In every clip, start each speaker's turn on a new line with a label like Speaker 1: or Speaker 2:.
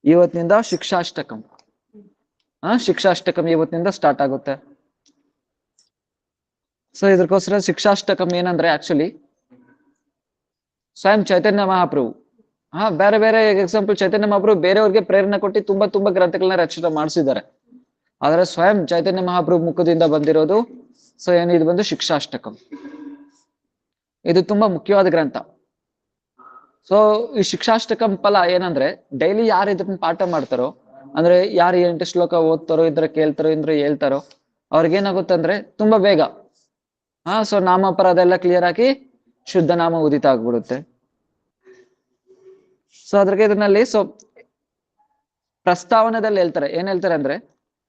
Speaker 1: ಇವತ್ತಿನಿಂದ ಶಿಕ್ಷಾಷ್ಟಕಂ. ಶಿಕ್ಷಾಷ್ಟಕಂ ಇವತ್ತಿನಿಂದ ಸ್ಟಾರ್ಟ್ ಆಗುತ್ತೆ. ಸೊ ಇದಕ್ಕೋಸ್ಕರ ಶಿಕ್ಷಾಷ್ಟಕಂ ಏನಂದ್ರೆ ಆಕ್ಚುಲಿ ಸ್ವಯಂ ಚೈತನ್ಯ ಮಹಾಪ್ರಭು ಬೇರೆ ಬೇರೆ ಎಕ್ಸಾಂಪಲ್ ಚೈತನ್ಯ ಮಹಾಪ್ರಭು ಬೇರೆಯವ್ರಿಗೆ ಪ್ರೇರಣೆ ಕೊಟ್ಟು ತುಂಬಾ ಗ್ರಂಥಗಳನ್ನ ರಚನೆ ಮಾಡಿಸಿದ್ದಾರೆ. ಆದ್ರೆ ಸ್ವಯಂ ಚೈತನ್ಯ ಮಹಾಪ್ರಭು ಮುಖದಿಂದ ಬಂದಿರೋದು ಸೊ ಏನು ಇದು ಬಂದು ಶಿಕ್ಷಾಷ್ಟಕಂ. ಇದು ತುಂಬಾ ಮುಖ್ಯವಾದ ಗ್ರಂಥ. ಸೊ ಈ ಶಿಕ್ಷಾಷ್ಟಕಂ ಫಲ ಏನಂದ್ರೆ ಡೈಲಿ ಯಾರು ಇದನ್ನ ಪಾಠ ಮಾಡ್ತಾರೋ ಅಂದ್ರೆ ಯಾರು 8 ಶ್ಲೋಕ ಓದ್ತಾರೋ ಇದ್ರ ಕೇಳ್ತಾರೋ ಇಂದ್ರ ಹೇಳ್ತಾರೋ ಅವ್ರಿಗೇನಾಗುತ್ತೆ ಅಂದ್ರೆ ತುಂಬಾ ಬೇಗ ಸೊ ನಾಮಾಪರಾಧ ಎಲ್ಲ ಕ್ಲಿಯರ್ ಆಗಿ ಶುದ್ಧ ನಾಮ ಉದಿತ ಆಗ್ಬಿಡುತ್ತೆ. ಸೊ ಅದ್ರಿಗೆ ಇದರಲ್ಲಿ ಸೊ ಪ್ರಸ್ತಾವನದಲ್ಲಿ ಹೇಳ್ತಾರೆ ಏನ್ ಹೇಳ್ತಾರೆ ಅಂದ್ರೆ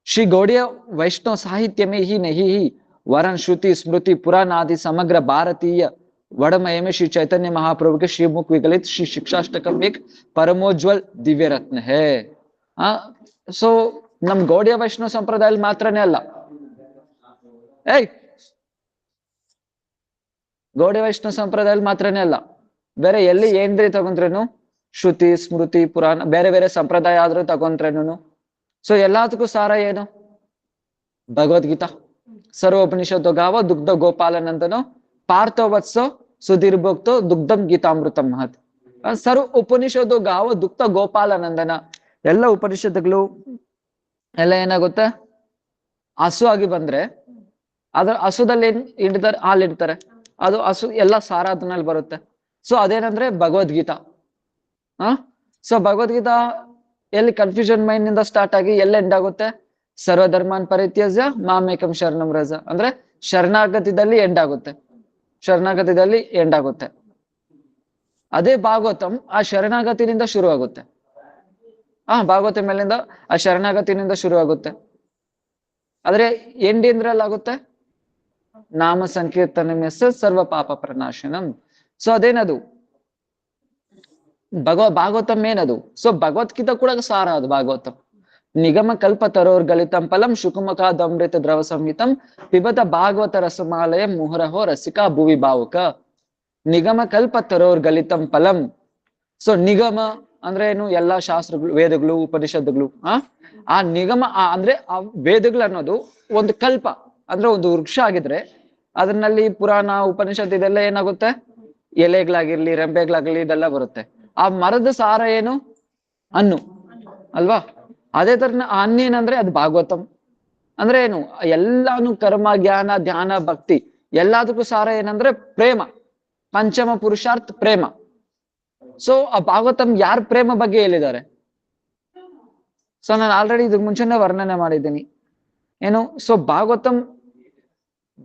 Speaker 1: ಶ್ರೀ ಗೌಡಿಯ ವೈಷ್ಣವ ಸಾಹಿತ್ಯಮೇ ಹಿ ನಹಿ ಹಿ ವರನ್ ಶ್ರುತಿ ಸ್ಮೃತಿ ಪುರಾಣ ಆದಿ ಸಮಗ್ರ ಭಾರತೀಯ वड़मय श्री चैतन्य महाप्रभु के श्रीमुख विगलित श्री शिक्षाष्टकम एक परमोज्वल दिव्य रत्न है. ಸೊ ನಮ್ ಗೌಡಿಯ ವೈಷ್ಣವ ಸಂಪ್ರದಾಯದಲ್ಲಿ ಮಾತ್ರನೇ ಅಲ್ಲ, ಗೌಡಿಯ ವೈಷ್ಣವ ಸಂಪ್ರದಾಯದಲ್ಲಿ ಮಾತ್ರನೇ ಅಲ್ಲ, ಬೇರೆ ಎಲ್ಲಿ ಏನ್ರಿ ತಗೊಂಡ್ರೇನು ಶ್ರುತಿ ಸ್ಮೃತಿ ಪುರಾಣ ಬೇರೆ ಬೇರೆ ಸಂಪ್ರದಾಯ ಆದ್ರೂ ತಗೊಂಡ್ರೇನು ಸೊ ಎಲ್ಲದಕ್ಕೂ ಸಾರ ಏನು ಭಗವದ್ಗೀತಾ. ಸರ್ವೋಪನಿಷತ್ತು ಗಾವ ದುಗ್ಧ ಗೋಪಾಲನಂದನೋ ಪಾರ್ಥವತ್ಸೋ ಸುಧೀರ್ಭೋಕ್ತೋ ದುಗ್ಧಂ ಗೀತಾಮೃತಂ ಮಹತ್. ಸರ್ವ ಉಪನಿಷತ್ತು ಗಾವ ದುಗ್ಧ ಗೋಪಾಲನಂದನ ಎಲ್ಲ ಉಪನಿಷತ್ತುಗಳು ಎಲ್ಲ ಏನಾಗುತ್ತೆ ಹಸು ಆಗಿ ಬಂದ್ರೆ ಅದ್ರ ಹಸುದಲ್ಲಿ ಏನ್ ಹಿಡ್ತಾರೆ ಹಾಲು ಇಡ್ತಾರೆ, ಅದು ಹಸು ಎಲ್ಲ ಸಾರ ಅದ್ರಲ್ಲಿ ಬರುತ್ತೆ. ಸೊ ಅದೇನಂದ್ರೆ ಭಗವದ್ಗೀತಾ. ಸೊ ಭಗವದ್ಗೀತಾ ಎಲ್ಲಿ ಕನ್ಫ್ಯೂಷನ್ ಮೈಂಡ್ ನಿಂದ ಸ್ಟಾರ್ಟ್ ಆಗಿ ಎಲ್ಲ ಎಂಡ್ ಆಗುತ್ತೆ ಸರ್ವಧರ್ಮಾನ್ ಪರಿತ್ಯಜ್ಯ ಮಾಮೇಕಂ ಶರಣಂ ರಜ ಅಂದ್ರೆ ಶರಣಾಗತಿದಲ್ಲಿ ಎಂಡ್ ಆಗುತ್ತೆ, ಶರಣಾಗತಿದಲ್ಲಿ ಎಂಡ್ ಆಗುತ್ತೆ. ಅದೇ ಭಾಗವತಂ ಆ ಶರಣಾಗತಿನಿಂದ ಶುರು ಆಗುತ್ತೆ. ಭಾಗವತ ಮೇಲಿಂದ ಆ ಶರಣಾಗತಿನಿಂದ ಶುರು ಆಗುತ್ತೆ. ಆದ್ರೆ ಎಂಡ್ ಏನ್ದ್ರಲ್ಲಾಗುತ್ತೆ ನಾಮ ಸಂಕೀರ್ತನ ಸರ್ವ ಪಾಪ ಪ್ರನಾಶನಂ. ಸೊ ಅದೇನದು ಭಾಗವತಂ ಏನದು ಸೊ ಭಗವದ್ಗೀತಾ ಕೂಡ ಸಾರ ಅದು ಭಾಗವತಂ. ನಿಗಮ ಕಲ್ಪ ತರೋರ್ ಗಲಿತಂ ಫಲಂ ಶುಕುಮಕಾದಮೃತ ದ್ರವ ಸಂಹಿತಂ ಪಿಬತ ಭಾಗವತ ರಸಮಾಲಯ ಮುಹುರಹೋ ರಸಿಕಾ ಭುವಿ ಭಾವುಕ. ನಿಗಮ ಕಲ್ಪ ತರೋರ್ ಗಲಿತಂ ಫಲಂ. ಸೊ ನಿಗಮ ಅಂದ್ರೆ ಏನು ಎಲ್ಲಾ ಶಾಸ್ತ್ರಗಳು ವೇದಗಳು ಉಪನಿಷತ್ತುಗಳು. ಆ ನಿಗಮ ಅಂದ್ರೆ ಆ ವೇದಗಳು ಅನ್ನೋದು ಒಂದು ಕಲ್ಪ ಅಂದ್ರೆ ಒಂದು ವೃಕ್ಷ ಆಗಿದ್ರೆ ಅದರಲ್ಲಿ ಪುರಾಣ ಉಪನಿಷತ್ ಇದೆಲ್ಲ ಏನಾಗುತ್ತೆ ಎಲೆಗಳಾಗಿರ್ಲಿ ರೆಂಬೆಗಳಾಗಿರ್ಲಿ ಇದೆಲ್ಲ ಬರುತ್ತೆ. ಆ ಮರದ ಸಾರ ಏನು ಹಣ್ಣು ಅಲ್ವಾ. ಅದೇ ತರ ಹಣ್ಣೇನಂದ್ರೆ ಅದು ಭಾಗವತಂ ಅಂದ್ರೆ ಏನು ಎಲ್ಲಾನು ಕರ್ಮ ಜ್ಞಾನ ಧ್ಯಾನ ಭಕ್ತಿ ಎಲ್ಲದಕ್ಕೂ ಸಾರ ಏನಂದ್ರೆ ಪ್ರೇಮ, ಪಂಚಮ ಪುರುಷಾರ್ಥ ಪ್ರೇಮ. ಸೊ ಆ ಭಾಗವತಂ ಯಾರ ಪ್ರೇಮ ಬಗ್ಗೆ ಹೇಳಿದ್ದಾರೆ ಸೊ ನಾನು ಆಲ್ರೆಡಿ ಇದಕ್ಕೆ ಮುಂಚೆನೆ ವರ್ಣನೆ ಮಾಡಿದ್ದೀನಿ ಏನು. ಸೊ ಭಾಗವತಂ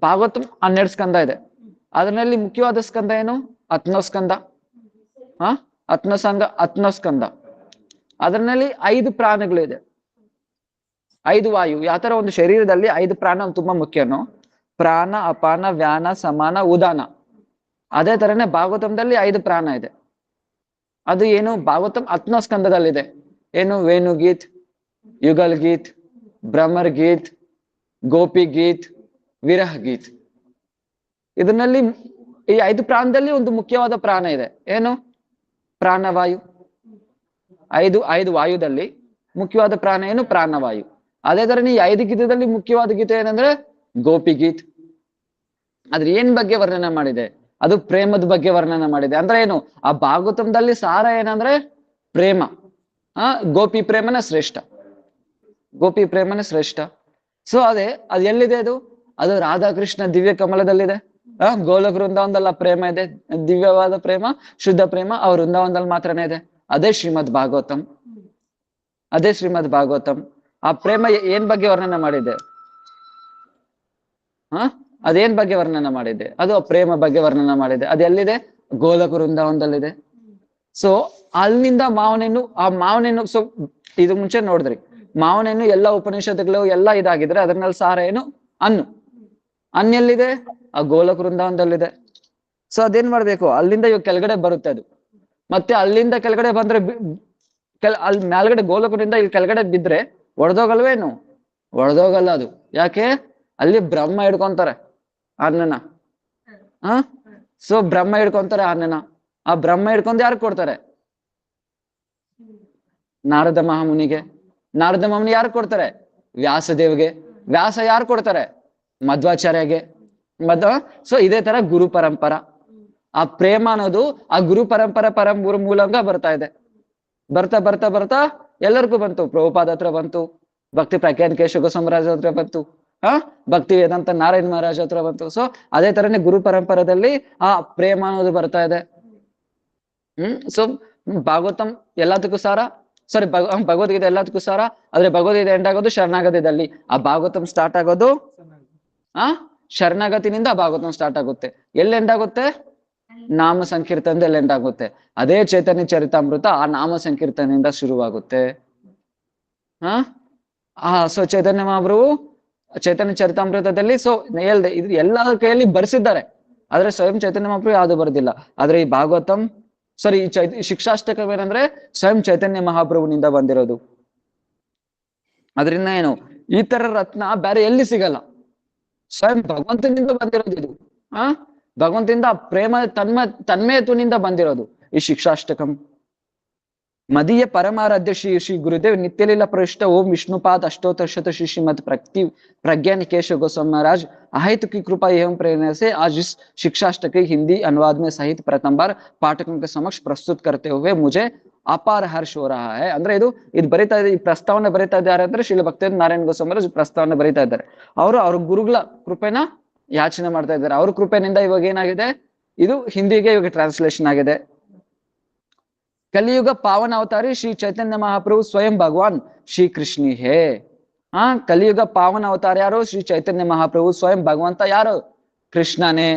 Speaker 1: 12 ಸ್ಕಂದ ಇದೆ. ಅದರಲ್ಲಿ ಮುಖ್ಯವಾದ ಸ್ಕಂದ ಏನು ಹತ್ತನೋ ಸ್ಕಂದ. ಹತ್ತನೋ ಸ್ಕಂದ ಅದರಲ್ಲಿ 5 ಪ್ರಾಣಗಳಿದೆ, 5 ವಾಯು. ಯಾತರ ಒಂದು ಶರೀರದಲ್ಲಿ 5 ಪ್ರಾಣ ತುಂಬಾ ಮುಖ್ಯನೋ ಪ್ರಾಣ ಅಪಾನ ವ್ಯಾನ ಸಮಾನ ಉದಾನ ಅದೇ ತರನೇ ಭಾಗವತಂದಲ್ಲಿ 5 ಪ್ರಾಣ ಇದೆ. ಅದು ಏನು ಭಾಗವತಂ 10ನೇ ಸ್ಕಂದದಲ್ಲಿದೆ. ಏನು ವೇಣು ಗೀತ್, ಯುಗಲ್ ಗೀತ್, ಭ್ರಮರ್ ಗೀತ್, ಗೋಪಿ ಗೀತ್, ವಿರಹ ಗೀತ್. ಇದರಲ್ಲಿ ಈ 5 ಪ್ರಾಣದಲ್ಲಿ ಒಂದು ಮುಖ್ಯವಾದ ಪ್ರಾಣ ಇದೆ. ಏನು ಪ್ರಾಣವಾಯು. 5 ವಾಯುದಲ್ಲಿ ಮುಖ್ಯವಾದ ಪ್ರಾಣ ಏನು ಪ್ರಾಣವಾಯು. ಅದೇ ತರ ಈ 5 ಗೀತದಲ್ಲಿ ಮುಖ್ಯವಾದ ಗೀತೆ ಏನಂದ್ರೆ ಗೋಪಿ ಗೀತ್. ಅದ್ರ ಏನ್ ಬಗ್ಗೆ ವರ್ಣನೆ ಮಾಡಿದೆ ಅದು ಪ್ರೇಮದ ಬಗ್ಗೆ ವರ್ಣನೆ ಮಾಡಿದೆ. ಅಂದ್ರೆ ಏನು ಆ ಭಾಗವತಂದಲ್ಲಿ ಸಾರ ಏನಂದ್ರೆ ಪ್ರೇಮ. ಗೋಪಿ ಪ್ರೇಮನ ಶ್ರೇಷ್ಠ, ಗೋಪಿ ಪ್ರೇಮನ ಶ್ರೇಷ್ಠ. ಸೊ ಅದು ಎಲ್ಲಿದೆ ಅದು ರಾಧಾಕೃಷ್ಣ ದಿವ್ಯ ಕಮಲದಲ್ಲಿದೆ. ಗೋಲಕ ವೃಂದಾವನದಲ್ಲ ಪ್ರೇಮ ಇದೆ, ದಿವ್ಯವಾದ ಪ್ರೇಮ ಶುದ್ಧ ಪ್ರೇಮ ಅವ್ರ ವೃಂದಾವನದಲ್ಲಿ ಮಾತ್ರನೇ ಇದೆ. ಅದೇ ಶ್ರೀಮದ್ ಭಾಗವತಂ, ಅದೇ ಶ್ರೀಮದ್ ಭಾಗವತಂ. ಆ ಪ್ರೇಮ ಏನ್ ಬಗ್ಗೆ ವರ್ಣನೆ ಮಾಡಿದೆ ಅದೇನ್ ಬಗ್ಗೆ ವರ್ಣನೆ ಮಾಡಿದೆ ಅದು ಆ ಪ್ರೇಮ ಬಗ್ಗೆ ವರ್ಣನೆ ಮಾಡಿದೆ. ಅದು ಎಲ್ಲಿದೆ ಗೋಲಕ ವೃಂದಾವನದಲ್ಲಿದೆ. ಸೊ ಅಲ್ಲಿಂದ ಮಾವನೆನ್ನು ಆ ಮಾವನೆನ್ನು ಸೊ ಇದು ಮುಂಚೆ ನೋಡಿದ್ರಿ ಮಾವನೆನ್ನು ಎಲ್ಲ ಉಪನಿಷತ್ತುಗಳು ಎಲ್ಲ ಇದಾಗಿದ್ರೆ ಅದ್ರಲ್ಲಿ ಸಾರ ಏನು ಎಲ್ಲಿದೆ ಆ ಗೋಲಕ ವೃಂದಾವನದಲ್ಲಿದೆ. ಸೊ ಅದೇನ್ ಮಾಡ್ಬೇಕು ಅಲ್ಲಿಂದ ಇವಾಗ ಕೆಳಗಡೆ ಬರುತ್ತೆ ಅದು. ಮತ್ತೆ ಅಲ್ಲಿಂದ ಕೆಳಗಡೆ ಬಂದ್ರೆ ಅಲ್ಲಿ ಮೇಲ್ಗಡೆ ಗೋಲಕರಿಂದ ಇಲ್ಲಿ ಕೆಳಗಡೆ ಬಿದ್ರೆ ಒಡೆದೋಗಲ್ವೇನು ಒಡೆದೋಗಲ್ಲ ಅದು. ಯಾಕೆ ಅಲ್ಲಿ ಬ್ರಹ್ಮ ಹಿಡ್ಕೊಂತಾರೆ ಅನ್ನನ. ಸೊ ಬ್ರಹ್ಮ ಹಿಡ್ಕೊಂತಾರೆ ಅನ್ನನ. ಆ ಬ್ರಹ್ಮ ಹಿಡ್ಕೊಂಡು ಯಾರು ಕೊಡ್ತಾರೆ ನಾರದ ಮಹಾಮುನಿಗೆ. ನಾರದ ಮಹಾಮುನಿ ಯಾರು ಕೊಡ್ತಾರೆ? ವ್ಯಾಸದೇವ್ಗೆ. ವ್ಯಾಸ ಯಾರು ಕೊಡ್ತಾರೆ? ಮಧ್ವಾಚಾರ್ಯಗೆ. ಸೊ ಇದೇ ತರ ಗುರು ಪರಂಪರ. ಆ ಪ್ರೇಮ ಅನ್ನೋದು ಆ ಗುರು ಪರಂಪರ ಮೂಲಕ ಬರ್ತಾ ಇದೆ. ಬರ್ತಾ ಬರ್ತಾ ಬರ್ತಾ ಎಲ್ಲರಿಗೂ ಬಂತು. ಪ್ರಭುಪಾದ ಹತ್ರ ಬಂತು, ಭಕ್ತಿ ಪ್ರಜ್ಞಾನ ಕೇಶವ ಗೋಸ್ವಾಮರಾಜ್ ಹತ್ರ ಬಂತು, ಭಕ್ತಿ ವೇದಾಂತ ನಾರಾಯಣ ಮಹಾರಾಜ್ ಹತ್ರ ಬಂತು. ಸೊ ಅದೇ ತರನೇ ಗುರು ಪರಂಪರದಲ್ಲಿ ಆ ಪ್ರೇಮ ಅನ್ನೋದು ಬರ್ತಾ ಇದೆ. ಸೊ ಭಾಗವತಂ ಎಲ್ಲದಕ್ಕೂ ಸಾರ, ಸಾರಿ ಭಗವದ್ಗೀತೆ ಎಲ್ಲದಕ್ಕೂ ಸಾರ. ಆದ್ರೆ ಭಗವದ್ಗೀತೆ ಎಂಡ್ ಆಗೋದು ಶರಣಾಗತಿದಲ್ಲಿ. ಆ ಭಾಗವತಂ ಸ್ಟಾರ್ಟ್ ಆಗೋದು ಶರಣಾಗತಿನಿಂದ ಭಾಗವತಂ ಸ್ಟಾರ್ಟ್ ಆಗುತ್ತೆ. ಎಲ್ಲಿ ಎಂಡ್ ಆಗುತ್ತೆ? ನಾಮ ಸಂಕೀರ್ತನದಲ್ಲಿ ಎಂಡ್ ಆಗುತ್ತೆ. ಅದೇ ಚೈತನ್ಯ ಚರಿತಾಮೃತ ಆ ನಾಮ ಸಂಕೀರ್ತನೆಯಿಂದ ಶುರುವಾಗುತ್ತೆ. ಸೊ ಚೈತನ್ಯ ಮಹಾಪ್ರಭು ಚೈತನ್ಯ ಚರಿತಾಮೃತದಲ್ಲಿ ಸೊ ಹೇಳ್ದೆ ಇದು ಎಲ್ಲರ ಕೈಯಲ್ಲಿ ಬರ್ಸಿದ್ದಾರೆ, ಆದ್ರೆ ಸ್ವಯಂ ಚೈತನ್ಯ ಮಹಾಪ್ರಭು ಯಾವುದು ಬರ್ದಿಲ್ಲ. ಆದ್ರೆ ಈ ಭಾಗವತಂ ಸಾರಿ ಈ ಶಿಕ್ಷಾಷ್ಟಕವೇನಂದ್ರೆ ಸ್ವಯಂ ಚೈತನ್ಯ ಮಹಾಪ್ರಭುನಿಂದ ಬಂದಿರೋದು. ಅದರಿಂದ ಏನು ಈ ತರ ರತ್ನ ಬೇರೆ ಎಲ್ಲಿ ಸಿಗಲ್ಲ, ಸ್ವಯಂ ಭಗವಂತನಿಂದ ಬಂದಿರೋದು ಇದು. ಭಗವಂತನಿಂದ ಪ್ರೇಮ ತನ್ಮಯತ್ವನಿಂದ ಬಂದಿರೋದು ಈ ಶಿಕ್ಷಾಷ್ಟಕಂ. ಮದೀಯ ಪರಮಾರಾಧ್ಯ ಶ್ರೀ ಗುರುದೇವ್ ನಿತ್ಯಲೀला प्रविष्ट ओम विष्णुपाद अष्टोत्तर शत श्री श्रीमद प्रज्ञान केशव गोस्वामी महाराज अहेतु की कृपा एवं प्रेरणा से आज इस शिक्षाष्टक के हिंदी अनुवाद में सहित प्रथम बार पाठकों के समक्ष प्रस्तुत करते हुए मुझे अपार हर्ष हो रहा है. ಅಂದ್ರೆ ಇದು ಬರೀತಾ ಇದೆ, ಈ ಪ್ರಸ್ತಾವನೆ ಬರೀತಾ ಇದ್ದಾರೆ ಅಂದ್ರೆ ಶ್ರೀಲ ಭಕ್ತಿವೇದಾಂತ ನಾರಾಯಣ ಗೋಸ್ವಾಮಿ ಮಹಾರಾಜ್ ಪ್ರಸ್ತಾವನೆ ಬರೀತಾ ಇದ್ದಾರೆ. ಅವರು ಅವ್ರ ಗುರುಗಳ ಕೃಪೆನ ಯಾಚನೆ ಮಾಡ್ತಾ ಇದ್ದಾರೆ. ಅವ್ರ ಕೃಪೆನಿಂದ ಇವಾಗ ಏನಾಗಿದೆ, ಇದು ಹಿಂದಿಗೆ ಇವಾಗ ಟ್ರಾನ್ಸ್ಲೇಷನ್ ಆಗಿದೆ. कलियुग पावन अवतारी श्री चैतन्य महाप्रभु स्वयं भगवान श्री कृष्ण है. कलियुग पावन अवतार यारो श्री चैतन्य महाप्रभु स्वयं भगवंत यारो कृष्ण ने.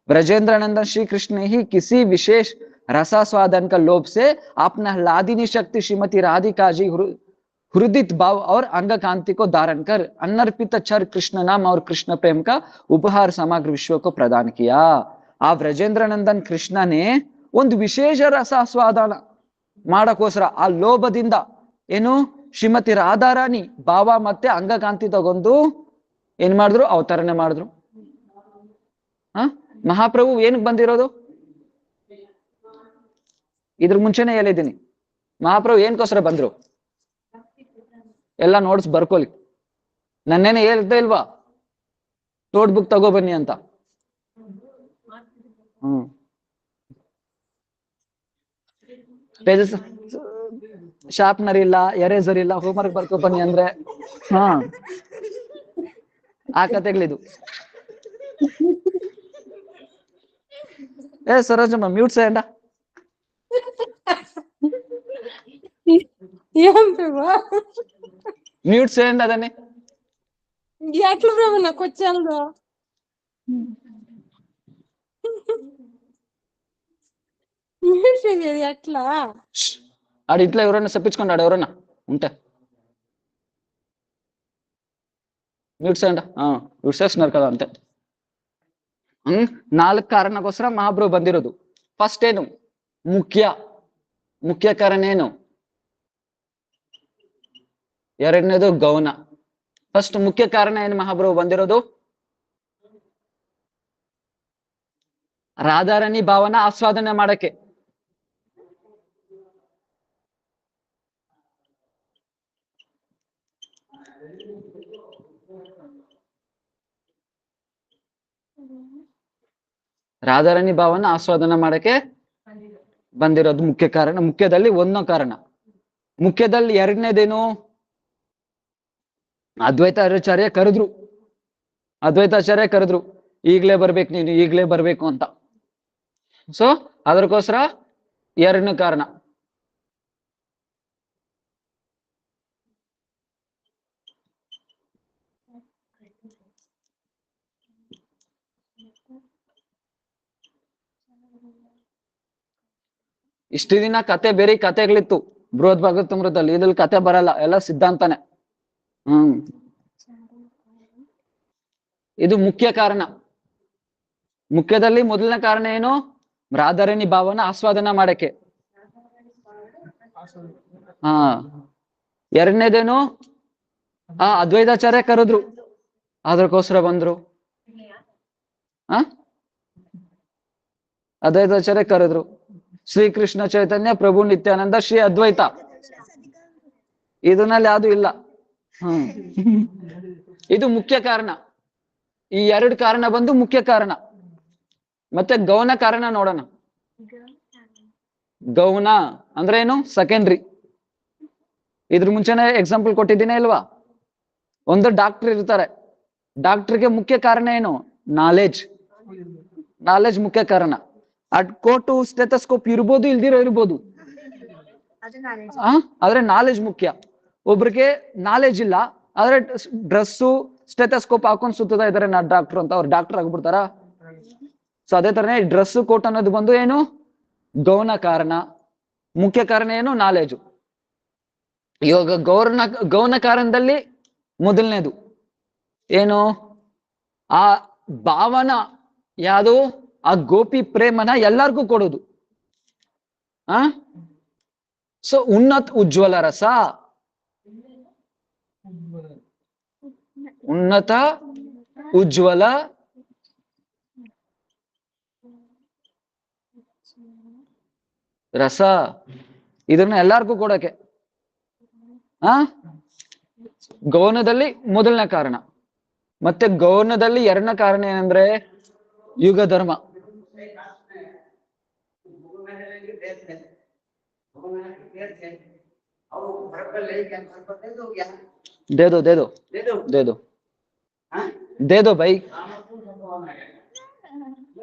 Speaker 1: ब्रजेंद्र नंदन श्री कृष्ण ही किसी विशेष रसास्वादन का लोभ से अपना लादिनी शक्ति श्रीमती राधिका जी हृदित भाव और अंग कांति को धारण कर अनर्पित चर कृष्ण नाम और कृष्ण प्रेम का उपहार समग्र विश्व को प्रदान किया. आ ब्रजेंद्र नंदन कृष्ण ने ಒಂದು ವಿಶೇಷ ರಸಾಸ್ವಾದನ ಮಾಡಕ್ಕೋಸ್ಕರ ಆ ಲೋಭದಿಂದ ಏನು ಶ್ರೀಮತಿ ರಾಧಾರಾಣಿ ಭಾವ ಮತ್ತೆ ಅಂಗಕಾಂತಿ ತಗೊಂಡು ಏನ್ ಮಾಡಿದ್ರು, ಅವತರಣೆ ಮಾಡಿದ್ರು. ಮಹಾಪ್ರಭು ಏನಕ್ಕೆ ಬಂದಿರೋದು? ಇದ್ರ ಮುಂಚೆನೆ ಹೇಳಿದ್ದೀನಿ, ಮಹಾಪ್ರಭು ಏನಕ್ಕೋಸ್ಕರ ಬಂದ್ರು ಎಲ್ಲ ನೋಟ್ಸ್ ಬರ್ಕೊಲಿ. ನನ್ನೇನೆ ಹೇಳ್ತಾ ಇಲ್ವಾ ನೋಟ್ ಬುಕ್ ತಗೋ ಬನ್ನಿ ಅಂತ. ಪೇಜಸ್ ಶಾರ್ಪ್ನರ್ ಇಲ್ಲ, ಎರೇಸರ್ ಇಲ್ಲ, ಹೋಮ್ವರ್ಕ್ ಬರ್ಕೊ ಬನ್ನಿ ಅಂದ್ರೆ ಆ ಕತೆಗಳಿದು. ಸರೋಜಮ್ಮ ಮ್ಯೂಟ್ చేయండి. మ్యూట్ చేయండి అదని.
Speaker 2: ఎట్లా బ్రహ్మ నాకు వచ్చాను ఎట్లా
Speaker 1: ఆడు ఇంట్లో ఎవరైనా చెప్పించుకున్నాడు, ఎవరైనా ఉంటే మ్యూట్ చేయండి. మ్యూట్ చేస్తున్నారు కదా అంతే. 4 ಕಾರಣಕ್ಕೋಸ್ಕರ ಮಹಾಪ್ರಭು ಬಂದಿರೋದು. ಫಸ್ಟ್ ಏನು ಮುಖ್ಯ ಕಾರಣ ಏನು? ಎರಡನೇದು ಗೌಣ. ಫಸ್ಟ್ ಮುಖ್ಯ ಕಾರಣ ಏನು ಮಹಾಪ್ರಭು ಬಂದಿರೋದು? ರಾಧಾರಾಣಿ ಭಾವನ ಆಸ್ವಾದನೆ ಮಾಡಕ್ಕೆ. ರಾಧಾರಾಣಿ ಭಾವನ ಆಸ್ವಾದನ ಮಾಡಕ್ಕೆ ಬಂದಿರೋದು ಮುಖ್ಯ ಕಾರಣ. ಮುಖ್ಯದಲ್ಲಿ ಒಂದೋ ಕಾರಣ. ಮುಖ್ಯದಲ್ಲಿ ಎರಡನೇದೇನು? ಅದ್ವೈತಾಚಾರ್ಯ ಕರೆದ್ರು, ಈಗ್ಲೇ ಬರ್ಬೇಕು ನೀನು, ಈಗ್ಲೇ ಬರ್ಬೇಕು ಅಂತ. ಸೊ ಅದಕ್ಕೋಸ್ಕರ ಎರಡನೇ ಕಾರಣ. ಇಷ್ಟು ದಿನ ಕತೆ ಬೇರೆ ಕತೆಗಳಿತ್ತು ಬೃಹತ್ ಭಾಗವತಾಮೃತದಲ್ಲಿ. ಇದ್ರಲ್ಲಿ ಕತೆ ಬರಲ್ಲ, ಎಲ್ಲ ಸಿದ್ಧಾಂತನೇ. ಇದು ಮುಖ್ಯ ಕಾರಣ. ಮುಖ್ಯದಲ್ಲಿ ಮೊದಲನೇ ಕಾರಣ ಏನು? ರಾಧಾರಾಣಿ ಭಾವನ ಆಸ್ವಾದನ ಮಾಡಕ್ಕೆ. ಎರಡನೇದೇನು? ಅದ್ವೈತಾಚಾರ್ಯ ಕರೆದ್ರು, ಅದಕ್ಕೋಸ್ಕರ ಬಂದ್ರು. ಅದ್ವೈತಾಚಾರ್ಯ ಕರೆದ್ರು. ಶ್ರೀಕೃಷ್ಣ ಚೈತನ್ಯ ಪ್ರಭು ನಿತ್ಯಾನಂದ ಶ್ರೀ ಅದ್ವೈತ ಇದನ್ನಲ್ಲಿ ಯಾವ್ದು ಇಲ್ಲ. ಹ್ಮ್ ಇದು ಮುಖ್ಯ ಕಾರಣ. ಈ ಎರಡು ಕಾರಣ ಬಂದು ಮುಖ್ಯ ಕಾರಣ. ಮತ್ತೆ ಗೌಣ ಕಾರಣ ನೋಡೋಣ. ಗೌಣ ಅಂದ್ರೆ ಏನು? ಸೆಕೆಂಡ್ರಿ. ಇದ್ರ ಮುಂಚೆನೆ ಎಕ್ಸಾಂಪಲ್ ಕೊಟ್ಟಿದ್ದೀನಿ ಇಲ್ವಾ? ಒಂದು ಡಾಕ್ಟರ್ ಇರ್ತಾರೆ, ಡಾಕ್ಟರ್ಗೆ ಮುಖ್ಯ ಕಾರಣ ಏನು? ನಾಲೆಜ್. ನಾಲೆಜ್ ಮುಖ್ಯ ಕಾರಣ. ಅದ್ ಕೋಟು ಸ್ಟೆಥೋಸ್ಕೋಪ್ ಇರ್ಬೋದು, ಇಲ್ದಿರೋ ಇರ್ಬೋದು, ಆದ್ರೆ ನಾಲೆಜ್ ಮುಖ್ಯ. ಒಬ್ರಿಗೆ ನಾಲೆಜ್ ಇಲ್ಲ, ಆದ್ರೆ ಡ್ರೆಸ್ಸು ಸ್ಟೆಥೋಸ್ಕೋಪ್ ಹಾಕೊಂಡ್ ಸುತ್ತದ ಇದಾರೆ ನಾ ಡಾಕ್ಟರ್ ಅಂತ, ಅವ್ರು ಡಾಕ್ಟರ್ ಆಗ್ಬಿಡ್ತಾರ? ಸೊ ಅದೇ ತರನೇ ಡ್ರೆಸ್ ಕೋಟ್ ಅನ್ನೋದು ಬಂದು ಏನು? ಗೌಣ ಕಾರಣ. ಮುಖ್ಯ ಕಾರಣ ಏನು? ನಾಲೆಜು. ಇವಾಗ ಗೌಣ ಕಾರಣದಲ್ಲಿ ಮೊದಲನೇದು ಏನು? ಆ ಭಾವನ ಯಾವುದು? ಆ ಗೋಪಿ ಪ್ರೇಮನ ಎಲ್ಲಾರ್ಗೂ ಕೊಡೋದು. ಸೊ ಉನ್ನತ ಉಜ್ವಲ ರಸ, ಉನ್ನತ ಉಜ್ವಲ ರಸ, ಇದನ್ನ ಎಲ್ಲಾರ್ಗೂ ಕೊಡಕ್ಕೆ ಗೌಣದಲ್ಲಿ ಮೊದಲನೇ ಕಾರಣ. ಮತ್ತೆ ಗೌಣದಲ್ಲಿ ಎರಡನೇ ಕಾರಣ ಏನಂದ್ರೆ ಯುಗ ಧರ್ಮ. ದೇದೋ ದೇದೋ ದೇದೋ ದೇದೋ ಬೈ.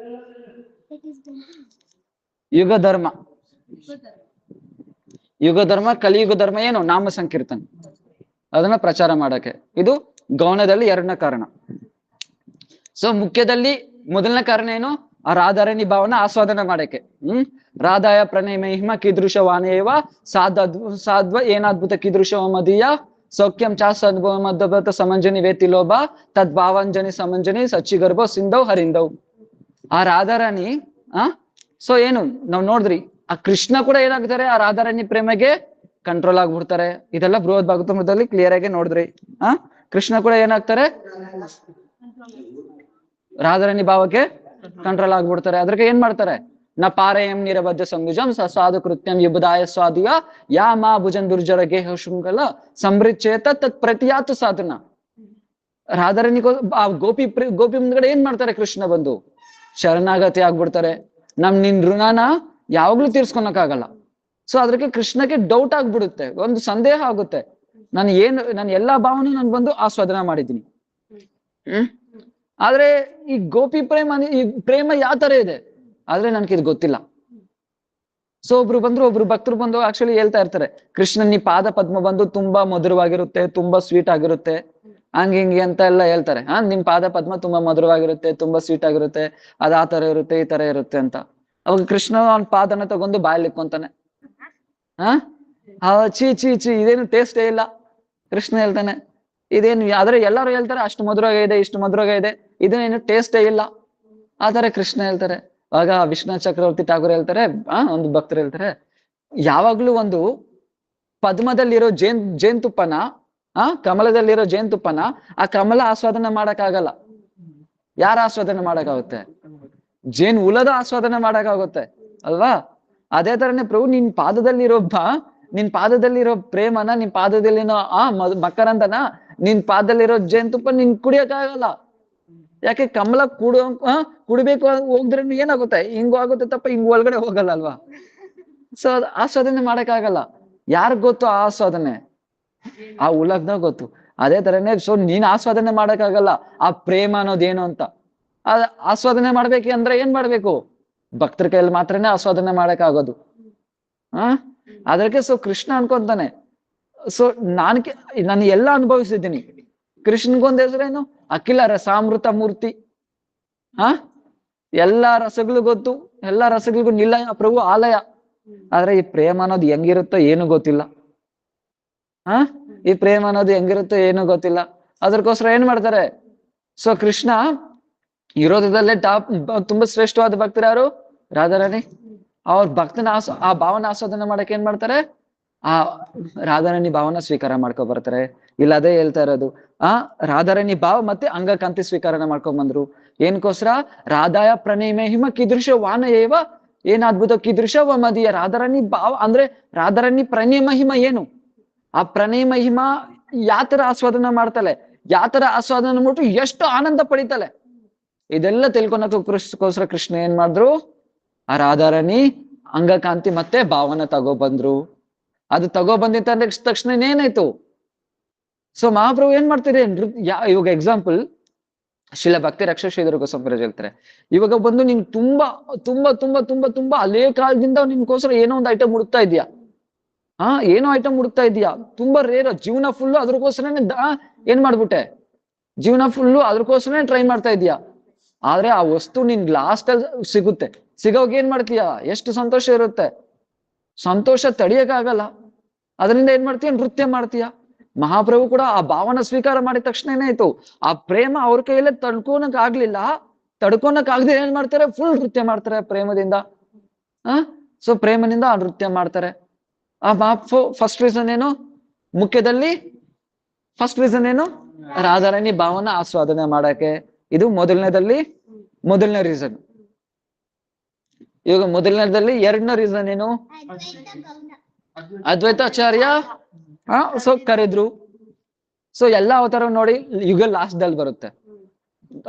Speaker 1: ಯುಗ ಧರ್ಮ, ಯುಗ ಧರ್ಮ, ಕಲಿಯುಗ ಧರ್ಮ ಏನು? ನಾಮ ಸಂಕೀರ್ತನೆ, ಅದನ್ನ ಪ್ರಚಾರ ಮಾಡಕ್ಕೆ. ಇದು ಗೌಣದಲ್ಲಿ ಎರಡನೇ ಕಾರಣ. ಸೊ ಮುಖ್ಯದಲ್ಲಿ ಮೊದಲನೇ ಕಾರಣ ಏನು? ಆ ರಾಧಾರಾಣಿ ಭಾವನ ಆಸ್ವಾದನೆ ಮಾಡಕ್ಕೆ. ರಾಧಾಯ ಪ್ರಣಯ ಮಹಿಮ ಕೀದೃಶ ವಾನೇವ ಸಾಧ್ವ ಏನಾದ್ಭುತ ಕೀದೃಶ ಮದೀಯ ಸೌಖ್ಯಂ ಚಾಸ್ವ ಮಧ್ಯ ಸಮಂಜನಿ ವೇತಿ ಲೋಭ ತದ್ಭಾವಂಜನಿ ಸಮಂಜನಿ ಸಚ್ಚಿಗರ್ಭ ಸಿಂಧವ್ ಹರಿಂದವ್. ಆ ರಾಧಾರಾಣಿ ಸೊ ಏನು ನಾವ್ ನೋಡಿದ್ರಿ, ಆ ಕೃಷ್ಣ ಕೂಡ ಏನಾಗ್ತಾರೆ? ಆ ರಾಧಾರಾಣಿ ಪ್ರೇಮಗೆ ಕಂಟ್ರೋಲ್ ಆಗ್ಬಿಡ್ತಾರೆ. ಇದೆಲ್ಲ ಬೃಹತ್ ಭಾಗವತದಲ್ಲಿ ಕ್ಲಿಯರ್ ಆಗಿ ನೋಡಿದ್ರಿ. ಕೃಷ್ಣ ಕೂಡ ಏನಾಗ್ತಾರೆ? ರಾಧಾರಾಣಿ ಭಾವಕ್ಕೆ ಕಂಟ್ರೋಲ್ ಆಗ್ಬಿಡ್ತಾರೆ. ಅದಕ್ಕೆ ಏನ್ ಮಾಡ್ತಾರೆ? ನ ಪಾರಯಂ ನಿರಬದ್ಧ ಸಂಯುಜಂ ಸಾಧು ಕೃತ್ಯಂ ಯುಬದಾಯ ಸ್ವಾದಿಯ ಯಾ ಮಾ ಭುಜನ್ ದುರ್ಜರ ಗೇಹ ಶೃಂಗಲ ಸಂಬೃಚೇತ ತತ್ ಪ್ರತಿಯಾತು ಸಾಧನ. ರಾಧಾರಾಣಿ ಆ ಗೋಪಿ ಮುಂದ್ಗಡೆ ಏನ್ ಮಾಡ್ತಾರೆ? ಕೃಷ್ಣ ಬಂದು ಶರಣಾಗತಿ ಆಗ್ಬಿಡ್ತಾರೆ. ನಿನ್ ಋಣನ ಯಾವಾಗ್ಲೂ ತೀರ್ಸ್ಕೊಳಕ್ಕಾಗಲ್ಲ. ಸೊ ಅದಕ್ಕೆ ಕೃಷ್ಣಕ್ಕೆ ಡೌಟ್ ಆಗ್ಬಿಡುತ್ತೆ, ಒಂದು ಸಂದೇಹ ಆಗುತ್ತೆ, ನಾನು ಎಲ್ಲಾ ಭಾವನೆ ನಾನು ಬಂದು ಆಸ್ವಾದನ ಮಾಡಿದ್ದೀನಿ. ಆದ್ರೆ ಈ ಗೋಪಿ ಈ ಪ್ರೇಮ ಯಾವ ತರ ಇದೆ ಆದ್ರೆ ನನ್ಗೆ ಇದು ಗೊತ್ತಿಲ್ಲ. ಸೊ ಒಬ್ರು ಭಕ್ತರು ಬಂದು ಆಕ್ಚುಲಿ ಹೇಳ್ತಾ ಇರ್ತಾರೆ, ಕೃಷ್ಣನ್ ಈ ಪಾದ ಪದ್ಮ ಬಂದು ತುಂಬಾ ಮಧುರವಾಗಿರುತ್ತೆ, ತುಂಬಾ ಸ್ವೀಟ್ ಆಗಿರುತ್ತೆ, ಹಂಗೆ ಅಂತ ಎಲ್ಲ ಹೇಳ್ತಾರೆ. ನಿಮ್ ಪಾದ ಪದ್ಮ ತುಂಬಾ ಮಧುರವಾಗಿರುತ್ತೆ, ತುಂಬಾ ಸ್ವೀಟ್ ಆಗಿರುತ್ತೆ, ಅದ್ ಆ ತರ ಇರುತ್ತೆ, ಈ ತರ ಇರುತ್ತೆ ಅಂತ. ಅವಾಗ ಕೃಷ್ಣ ಅವ್ನ ಪಾದನ ತಗೊಂಡು ಬಾಯಲ್ಲಿ ಇಕ್ಕೊಂತಾನೆ. ಚೀ ಚೀ ಚೀ ಇದೇನು ಟೇಸ್ಟೇ ಇಲ್ಲ. ಕೃಷ್ಣ ಹೇಳ್ತಾನೆ ಇದೇನು, ಆದ್ರೆ ಎಲ್ಲರೂ ಹೇಳ್ತಾರೆ ಅಷ್ಟು ಮಧುರವಾಗಿ ಇದೆ, ಇಷ್ಟು ಮಧುರವಾಗಿ ಇದೆ, ಇದೇನು ಟೇಸ್ಟೇ ಇಲ್ಲ. ಆತರ ಕೃಷ್ಣ ಹೇಳ್ತಾರೆ. ಆಗ ವಿಶ್ವನಾಥ್ ಚಕ್ರವರ್ತಿ ಠಾಗೂರ್ ಹೇಳ್ತಾರೆ, ಒಂದು ಭಕ್ತರು ಹೇಳ್ತಾರೆ, ಯಾವಾಗ್ಲೂ ಒಂದು ಪದ್ಮದಲ್ಲಿರೋ ಜೇನುತುಪ್ಪನ ಕಮಲದಲ್ಲಿರೋ ಜೇನುತುಪ್ಪನ ಆ ಕಮಲ ಆಸ್ವಾದನೆ ಮಾಡಕ್ಕಾಗಲ್ಲ. ಯಾರ ಆಸ್ವಾದನೆ ಮಾಡಕ್ಕಾಗುತ್ತೆ? ಜೇನು ಹುಳದ ಆಸ್ವಾದನೆ ಮಾಡಕ್ಕಾಗುತ್ತೆ ಅಲ್ವಾ? ಅದೇ ತರನೇ ಪ್ರಭು ನಿನ್ ಪಾದದಲ್ಲಿರೋ ಪ್ರೇಮನ, ನಿನ್ ಪಾದದಲ್ಲಿರೋ ಮಕರಂದನ, ನಿನ್ ಪಾದದಲ್ಲಿರೋ ಜೇನುತುಪ್ಪ ನಿನ್ ಕುಡಿಯಕ್ಕಾಗಲ್ಲ. ಯಾಕೆ? ಕಮಲ ಕುಡಿಬೇಕು ಹೋದ್ರೆ ಏನಾಗುತ್ತೆ? ಹಿಂಗೂ ಆಗುತ್ತೆ ತಪ್ಪ ಹಿಂಗ್ ಒಳಗಡೆ ಹೋಗಲ್ಲ ಅಲ್ವಾ? ಸೊ ಆಸ್ವಾದನೆ ಮಾಡಕ್ಕಾಗಲ್ಲ. ಯಾರಿಗ್ ಗೊತ್ತು ಆ ಆಸ್ವಾದನೆ? ಆ ಹುಳಗ್ದಾಗ ಗೊತ್ತು. ಅದೇ ತರನೇ ಸೊ ನೀನ್ ಆಸ್ವಾದನೆ ಮಾಡಕ್ಕಾಗಲ್ಲ ಆ ಪ್ರೇಮ ಅನ್ನೋದೇನು ಅಂತ. ಆಸ್ವಾದನೆ ಮಾಡ್ಬೇಕು ಅಂದ್ರೆ ಏನ್ ಮಾಡ್ಬೇಕು? ಭಕ್ತರ ಕೈಯಲ್ಲಿ ಮಾತ್ರನೇ ಆಸ್ವಾದನೆ ಮಾಡಕ್ಕಾಗೋದು. ಅದಕ್ಕೆ ಸೊ ಕೃಷ್ಣ ಅನ್ಕೊಂತಾನೆ, ಸೊ ನಾನು ಎಲ್ಲ ಅನುಭವಿಸಿದ್ದೀನಿ. ಕೃಷ್ಣನ್ಗೊಂದ್ ಹೆಸರೇನು? ಅಖಿಲ ರಸಾಮೃತ ಮೂರ್ತಿ. ಎಲ್ಲಾ ರಸಗಳು ಗೊತ್ತು, ಎಲ್ಲಾ ರಸಗಳಿಗೂ ನಿಲಯ ಪ್ರಭು ಆಲಯ. ಆದ್ರೆ ಈ ಪ್ರೇಮ ಅನ್ನೋದು ಹೆಂಗಿರುತ್ತೋ ಏನು ಗೊತ್ತಿಲ್ಲ. ಈ ಪ್ರೇಮ ಅನ್ನೋದು ಹೆಂಗಿರುತ್ತೋ ಏನು ಗೊತ್ತಿಲ್ಲ. ಅದಕ್ಕೋಸ್ಕರ ಏನ್ ಮಾಡ್ತಾರೆ? ಸೊ ಕೃಷ್ಣ ವಿರೋಧದಲ್ಲೇ ತುಂಬಾ ಶ್ರೇಷ್ಠವಾದ ಭಕ್ತರು ಯಾರು? ರಾಧಾರಾಣಿ. ಅವ್ರ ಭಕ್ತನ ಆ ಭಾವನ ಆಸ್ವಾದನೆ ಮಾಡಕ್ ಏನ್ ಮಾಡ್ತಾರೆ? ಆ ರಾಧಾರಾಣಿ ಭಾವನ ಸ್ವೀಕಾರ ಮಾಡ್ಕೊ ಬರ್ತಾರೆ. ಇಲ್ಲ ಅದೇ ಹೇಳ್ತಾ ಇರೋದು, ರಾಧಾರಾಣಿ ಭಾವ ಮತ್ತೆ ಅಂಗಕಾಂತಿ ಸ್ವೀಕಾರ ಮಾಡ್ಕೊಂಡ್ ಬಂದ್ರು. ಏನಕ್ಕೋಸ್ಕರ? ರಾಧಾಯ ಪ್ರಣಯ ಮಹಿಮ ಕೀದೃಶ ವಾನಯೇವ ಏನಾದ್ಭುತ ಕೀದೃಶ ಮದೀಯ. ರಾಧಾರಾಣಿ ಭಾವ ಅಂದ್ರೆ ರಾಧಾರಾಣಿ ಪ್ರಣಯ ಮಹಿಮ ಏನು? ಆ ಪ್ರಣಯ ಮಹಿಮಾ ಯಾತರ ಆಸ್ವಾದನ ಮಾಡ್ತಾಳೆ, ಯಾತರ ಆಸ್ವಾದನ ಮಾಡ್ಬಿಟ್ಟು ಎಷ್ಟು ಆನಂದ ಪಡಿತಾಳೆ. ಇದೆಲ್ಲ ತಿಳ್ಕೊಳಕ್ಕೋಸ್ಕರ ಕೃಷ್ಣ ಏನ್ ಮಾಡಿದ್ರು, ಆ ರಾಧಾರಾಣಿ ಅಂಗಕಾಂತಿ ಮತ್ತೆ ಭಾವನ ತಗೊಬಂದ್ರು. ಅದು ತಗೊಬಂದಿದ್ದ ತಕ್ಷಣ ಏನಾಯ್ತು, ಸೊ ಮಹಾಪ್ರಭು ಏನ್ ಮಾಡ್ತೀರಿ ಇವಾಗ ಎಕ್ಸಾಂಪಲ್ ಶಿಲ ಭಕ್ತಿ ರಕ್ಷಾ ಶ್ರೀಧರ ಗೋಸ್ವಾಮಿ ಹೇಳ್ತಾರೆ, ಇವಾಗ ಬಂದು ನಿನ್ ತುಂಬಾ ತುಂಬಾ ತುಂಬಾ ತುಂಬಾ ತುಂಬಾ ಹಳೇ ಕಾಲದಿಂದ ನಿನ್ಗೋಸ್ಕರ ಏನೋ ಒಂದು ಐಟಮ್ ಹುಡುಕ್ತಾ ಇದೆಯಾ, ಏನೋ ಐಟಮ್ ಹುಡುಕ್ತಾ ಇದೆಯಾ, ತುಂಬಾ ರೇರ್, ಜೀವನ ಫುಲ್ಲು ಅದ್ರಗೋಸ್ಕರನೇ ಏನ್ ಮಾಡ್ಬಿಟ್ಟೆ, ಜೀವನ ಫುಲ್ಲು ಅದ್ರಗೋಸ್ಕರನೇ ಟ್ರೈ ಮಾಡ್ತಾ ಇದೀಯಾ. ಆದ್ರೆ ಆ ವಸ್ತು ನಿನ್ ಲಾಸ್ಟ್ ಅಲ್ಲಿ ಸಿಗುತ್ತೆ, ಸಿಗೋವಾಗ ಏನ್ ಮಾಡ್ತೀಯ, ಎಷ್ಟು ಸಂತೋಷ ಇರುತ್ತೆ, ಸಂತೋಷ ತಡಿಯಕ್ಕಾಗಲ್ಲ. ಅದರಿಂದ ಏನ್ ಮಾಡ್ತೀಯ, ನೃತ್ಯ ಮಾಡ್ತೀಯ. ಮಹಾಪ್ರಭು ಕೂಡ ಆ ಭಾವನ ಸ್ವೀಕಾರ ಮಾಡಿದ ತಕ್ಷಣ ಏನಾಯ್ತು, ಆ ಪ್ರೇಮ ಅವ್ರ ಕೈಯಲ್ಲೇ ತಡ್ಕೊಳಕ್ ಆಗ್ಲಿಲ್ಲ, ತಡ್ಕೊಳಕ್ ಆಗದೆ ಏನ್ ಮಾಡ್ತಾರೆ, ಫುಲ್ ನೃತ್ಯ ಮಾಡ್ತಾರೆ ಪ್ರೇಮದಿಂದ. ಸೊ ಪ್ರೇಮದಿಂದ ಆ ನೃತ್ಯ ಮಾಡ್ತಾರೆ. ಆ ಫಸ್ಟ್ ರೀಸನ್ ಏನು, ಮುಖ್ಯದಲ್ಲಿ ಫಸ್ಟ್ ರೀಸನ್ ಏನು, ರಾಧಾರಾಣಿ ಭಾವನ ಆಸ್ವಾದನೆ ಮಾಡಕ್ಕೆ. ಇದು ಮೊದಲನೇ ರೀಸನ್. ಇವಾಗ ಮೊದಲನೇದಲ್ಲಿ ಎರಡನೇ ರೀಸನ್ ಏನು, ಅದ್ವೈತಾಚಾರ್ಯ ಸೊ ಕರೆದ್ರು. ಸೊ ಎಲ್ಲಾ ಅವತಾರ ನೋಡಿ ಯುಗ ಲಾಸ್ಟ್ ದಲ್ಲಿ ಬರುತ್ತೆ,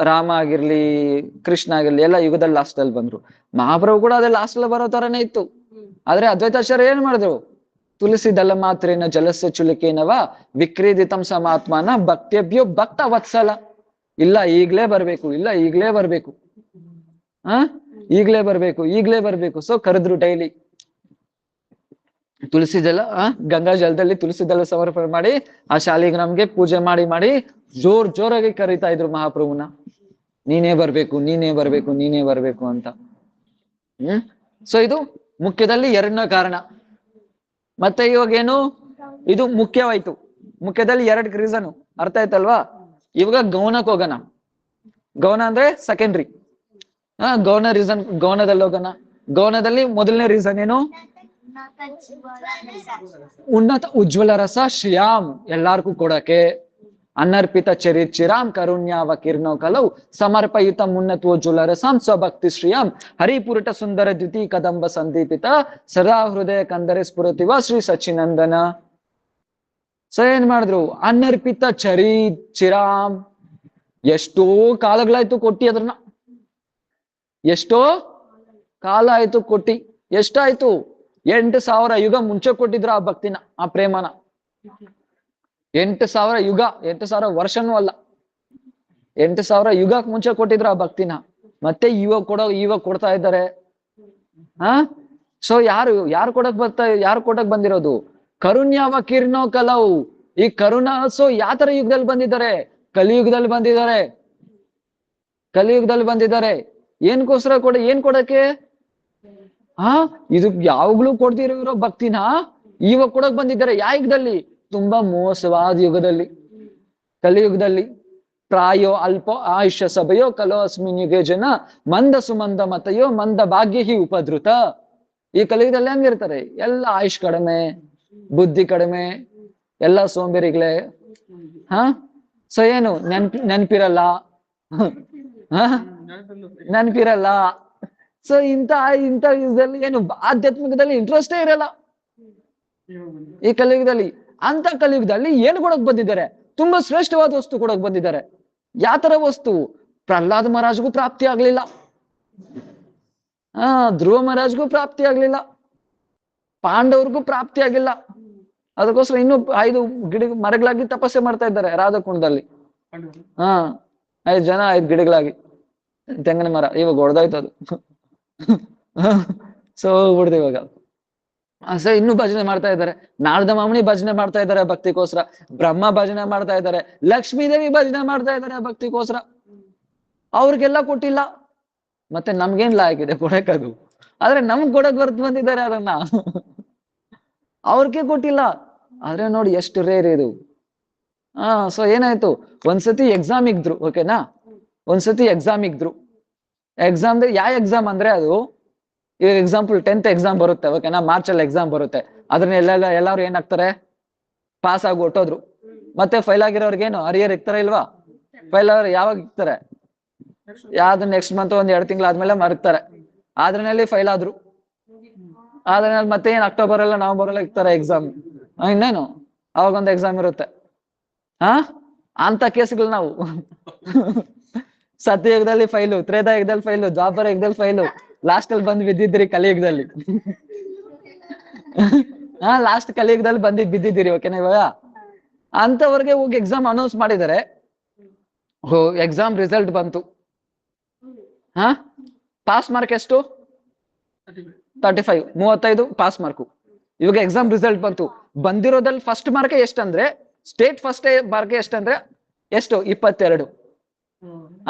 Speaker 1: ರಾಮ ಆಗಿರ್ಲಿ ಕೃಷ್ಣ ಆಗಿರ್ಲಿ ಎಲ್ಲ ಯುಗದಲ್ಲಿ ಲಾಸ್ಟ್ ದಲ್ಲಿ ಬಂದ್ರು. ಮಹಾಪ್ರಭು ಕೂಡ ಅದೇ ಲಾಸ್ಟ್ ಅಲ್ಲಿ ಬರೋ ತರನೇ ಇತ್ತು. ಆದ್ರೆ ಅದ್ವೈತಾಚಾರ್ಯ ಏನ್ ಮಾಡಿದ್ರು, ತುಳಸಿ ದಳ ಮಾತ್ರೇನ ಜಲಸ್ಯ ಚುಲಿಕೇನವ ವಿಕ್ರೀದಿತಂ ಸಮಾತ್ಮನ ಭಕ್ತ್ಯಭ್ಯೋ ಭಕ್ತ ವತ್ಸಲ. ಇಲ್ಲ ಈಗ್ಲೇ ಬರ್ಬೇಕು, ಇಲ್ಲ ಈಗ್ಲೇ ಬರ್ಬೇಕು, ಈಗ್ಲೇ ಬರ್ಬೇಕು. ಸೊ ಕರೆದ್ರು ಡೈಲಿ ತುಳಸಿ ಜಲ, ಗಂಗಾ ಜಲದಲ್ಲಿ ತುಳಸಿ ಜಲ ಸಮರ್ಪಣೆ ಮಾಡಿ ಆ ಶಾಲಿಗ್ರಾಮ್ಗೆ ಪೂಜೆ ಮಾಡಿ ಜೋರಾಗಿ ಕರೀತಾ ಇದ್ರು ಮಹಾಪ್ರಭುನ, ನೀನೇ ಬರ್ಬೇಕು ಅಂತ. ಸೊ ಇದು ಮುಖ್ಯದಲ್ಲಿ ಎರಡನೇ ಕಾರಣ. ಮತ್ತೆ ಇವಾಗ ಏನು, ಇದು ಮುಖ್ಯವಾಯ್ತು, ಮುಖ್ಯದಲ್ಲಿ ಎರಡು ರೀಸನ್ ಅರ್ಥ ಆಯ್ತಲ್ವಾ. ಇವಾಗ ಗೌನಕ್ಕೆ ಹೋಗೋಣ. ಗೌನ ಅಂದ್ರೆ ಸೆಕೆಂಡ್ರಿ, ಗೌನ ರೀಸನ್, ಗೌನದಲ್ಲಿ ಹೋಗೋಣ. ಗೌನದಲ್ಲಿ ಮೊದಲನೇ ರೀಸನ್ ಏನು, ಉನ್ನತ ಉಜ್ವಲ ರಸ ಶ್ರೀಯಾಮ್ ಎಲ್ಲಾರ್ಗೂ ಕೊಡಕ್ಕೆ. ಅನರ್ಪಿತ ಚರಿಚಿರಾಮ್ ಕರುಣ್ಯಾವ ಕಿರ್ನೋ ಕಲವು ಸಮರ್ಪಯುತ ಉನ್ನತೋಜ್ವಲ ರಸಂ ಸ್ವಭಕ್ತಿ ಶ್ರೀಯಾಮ್ ಹರಿಪುರುಟ ಸುಂದರ ದ್ಯುತಿ ಕದಂಬ ಸಂದೀಪಿತ ಸದಾ ಹೃದಯ ಕಂದರೆ ಸ್ಫುರತಿವ ಶ್ರೀ ಸಚ್ಚಿನಂದನ. ಸೊ ಏನ್ ಮಾಡಿದ್ರು, ಅನರ್ಪಿತ ಚಿರಾಮ್, ಎಷ್ಟೋ ಕಾಲಗಳಾಯ್ತು ಕೊಟ್ಟಿ ಅದನ್ನ, ಎಷ್ಟೋ ಕಾಲ ಆಯ್ತು ಕೊಟ್ಟಿ. ಎಷ್ಟಾಯ್ತು, 8,000 ಯುಗ ಮುಂಚೆ ಕೊಟ್ಟಿದ್ರು ಆ ಭಕ್ತಿನ, ಆ ಪ್ರೇಮನ. 8,000 ಯುಗ, 8,000 ವರ್ಷನೂ ಅಲ್ಲ, 8,000 ಯುಗಕ್ ಮುಂಚೆ ಕೊಟ್ಟಿದ್ರು ಆ ಭಕ್ತಿನ. ಮತ್ತೆ ಇವಾಗ ಕೊಡ್ತಾ ಇದ್ದಾರೆ. ಸೊ ಯಾರು ಕೊಡಕ್ ಬಂದಿರೋದು, ಕರುಣ್ಯಾವ ಕಿರ್ನೋ ಕಲವು. ಈ ಕರುಣ ಸೊ ಯಾತರ ಯುಗದಲ್ಲಿ ಬಂದಿದ್ದಾರೆ, ಕಲಿಯುಗದಲ್ಲಿ ಬಂದಿದ್ದಾರೆ. ಏನ್ಕೋಸ್ಕರ ಏನ್ ಕೊಡಕ್ಕೆ, ಇದು ಯಾವಾಗ್ಲೂ ಕೊಡ್ತಿರೋ ಭಕ್ತಿನ ಇವಾಗ ಕೊಡಕ್ ಬಂದಿದ್ದಾರೆ. ಯಾವ ಯುಗದಲ್ಲಿ, ತುಂಬಾ ಮೋಸವಾದ ಯುಗದಲ್ಲಿ, ಕಲಿಯುಗದಲ್ಲಿ. ಪ್ರಾಯೋ ಅಲ್ಪ ಆಯುಷ್ಯ ಸಭೆಯೋ ಕಲೋ ಅಸ್ಮಿನ್ ಯುಗೆ ಜನ ಮಂದ ಸುಮಂದ ಮತಯೋ ಮಂದ ಭಾಗ್ಯ ಹಿ ಉಪದ್ರುತ. ಈ ಕಲಿಯುಗದಲ್ಲಿ ಹೆಂಗಿರ್ತಾರೆ, ಎಲ್ಲ ಆಯುಷ್ ಕಡಿಮೆ, ಬುದ್ಧಿ ಕಡಿಮೆ, ಎಲ್ಲ ಸೋಂಬೇರಿಗಳೇ. ಸೊ ಏನು ನೆನ್ಪಿರಲ್ಲ. ಸೊ ಇಂಥ ಯುಗದಲ್ಲಿ ಏನು ಆಧ್ಯಾತ್ಮಿಕದಲ್ಲಿ ಇಂಟ್ರೆಸ್ಟೇ ಇರಲ್ಲ ಈ ಕಲಿಯುಗದಲ್ಲಿ. ಅಂತ ಕಲಿಯುಗದಲ್ಲಿ ಏನ್ ಕೊಡಕ್ ಬಂದಿದ್ದಾರೆ, ತುಂಬಾ ಶ್ರೇಷ್ಠವಾದ ವಸ್ತು ಕೊಡಕ್ ಬಂದಿದ್ದಾರೆ. ಯಾತರ ವಸ್ತು, ಪ್ರಹ್ಲಾದ್ ಮಹಾರಾಜ್ಗೂ ಪ್ರಾಪ್ತಿ ಆಗ್ಲಿಲ್ಲ, ಧ್ರುವ ಮಹಾರಾಜ್ಗೂ ಪ್ರಾಪ್ತಿ ಆಗ್ಲಿಲ್ಲ, ಪಾಂಡವ್ರಿಗೂ ಪ್ರಾಪ್ತಿ ಆಗಿಲ್ಲ. ಅದಕ್ಕೋಸ್ಕರ ಇನ್ನು 5 ಮರಗಳಾಗಿ ತಪಸ್ಸೆ ಮಾಡ್ತಾ ಇದ್ದಾರೆ ರಾಧಾಕುಂಡದಲ್ಲಿ. 5 ಜನ 5 ಗಿಡಗಳಾಗಿ, ತೆಂಗಿನ ಮರ ಇವಾಗ ಹೊಡೆದಾಯ್ತು ಅದು. ಸೊ ಹೋಗ್ಬಿಡ್ದು ಇವಾಗ. ಸೊ ಇನ್ನು ಭಜನೆ ಮಾಡ್ತಾ ಇದ್ದಾರೆ, ನಾರದ ಮಾಮನಿ ಭಜನೆ ಮಾಡ್ತಾ ಇದ್ದಾರೆ ಭಕ್ತಿಗೋಸ್ಕರ, ಬ್ರಹ್ಮ ಭಜನೆ ಮಾಡ್ತಾ ಇದ್ದಾರೆ, ಲಕ್ಷ್ಮೀದೇವಿ ಭಜನೆ ಮಾಡ್ತಾ ಇದ್ದಾರೆ ಭಕ್ತಿಗೋಸ್ಕರ. ಅವ್ರಿಗೆಲ್ಲ ಕೊಟ್ಟಿಲ್ಲ, ಮತ್ತೆ ನಮ್ಗೇನ್ ಲಾಯಕಿದೆ ಕೊಡಕ್ಕದು, ಆದ್ರೆ ನಮ್ಗ್ ಕೊಡಕ್ ಬಂದಿದ್ದಾರೆ ಅದನ್ನ, ಅವ್ರಿಗೆ ಕೊಟ್ಟಿಲ್ಲ. ಆದ್ರೆ ನೋಡಿ ಎಷ್ಟು ರೇರ್ ಇದು. ಸೊ ಏನಾಯ್ತು, ಒಂದ್ಸತಿ ಎಕ್ಸಾಮ್ ಇದ್ರು, ಓಕೆನಾ, ಒಂದ್ಸತಿ ಎಕ್ಸಾಮ್ ಇದ್ರು. ಎಕ್ಸಾಮ್ ಯಾವ ಎಕ್ಸಾಮ್ ಅಂದ್ರೆ ಅದು, ಈಗ ಎಕ್ಸಾಂಪಲ್ 10th ಎಕ್ಸಾಮ್ ಬರುತ್ತೆ, ಓಕೆನಾ, ಮಾರ್ಚಲ್ಲಿ ಎಕ್ಸಾಮ್ ಬರುತ್ತೆ. ಅದನ್ನ ಎಲ್ಲಾರು ಏನಾಗ್ತಾರೆ, ಪಾಸ್ ಆಗಿ ಹೊಟ್ಟೋದ್ರು. ಮತ್ತೆ ಫೈಲ್ ಆಗಿರೋರ್ಗೇನು ಅರಿಯರ್ ಇರ್ತಾರೆ ಇಲ್ವಾ, ಫೈಲ್ ಆಗೋರು ಯಾವಾಗ ಇರ್ತಾರೆ, ಯಾವ್ದು ನೆಕ್ಸ್ಟ್ ಮಂತ್ 1-2 ತಿಂಗಳು ಆದ್ಮೇಲೆ ಮರಗ್ತಾರೆ. ಆದ್ರಲ್ಲಿ ಫೈಲ್ ಆದ್ರು, ಆದ್ರೆ ಮತ್ತೆ ಏನ್ ಅಕ್ಟೋಬರ್ ಎಲ್ಲ ನವೆಂಬರ್ ಎಲ್ಲ ಇರ್ತಾರೆ ಎಕ್ಸಾಮ್. ಇನ್ನೇನು ಅವಾಗೊಂದು ಎಕ್ಸಾಮ್ ಇರುತ್ತೆ. ಹಾ ಅಂತ ಕೇಸ್ಗಳು ನಾವು ಸತ್ಯಯುಗದಲ್ಲಿ ಫೈಲು, ತ್ರೇತಾಯುಗದಲ್ಲಿ ಫೈಲು, ದ್ವಾಪರ ಯುಗದಲ್ಲಿ ಫೈಲು, ಲಾಸ್ಟ್ ಅಲ್ಲಿ ಬಂದು ಬಿದ್ದಿದ್ರಿ ಕಲಿಯುಗದಲ್ಲಿ. ಹಾ ಲಾಸ್ಟ್ ಕಲಿಯುಗದಲ್ಲಿ ಬಿದ್ದಿದ್ದೀರಿ. ಓಕೆನಾ? ಇವಾಗ ಅಂತವ್ರಿಗೆ ಹೋಗಿ ಎಕ್ಸಾಮ್ ಅನೌನ್ಸ್ ಮಾಡಿದ್ದಾರೆ. ಎಕ್ಸಾಮ್ ರಿಸಲ್ಟ್ ಬಂತು. ಹಾ ಪಾಸ್ ಮಾರ್ಕ್ ಎಷ್ಟು? 35, 35 ಪಾಸ್ ಮಾರ್ಕು. ಇವಾಗ ಎಕ್ಸಾಮ್ ರಿಸಲ್ಟ್ ಬಂತು. ಬಂದಿರೋದಲ್ಲಿ ಫಸ್ಟ್ ಮಾರ್ಕ್ ಎಷ್ಟಂದ್ರೆ, ಸ್ಟೇಟ್ ಫಸ್ಟ್ ಮಾರ್ಕ್ ಎಷ್ಟಂದ್ರೆ ಎಷ್ಟು? 22.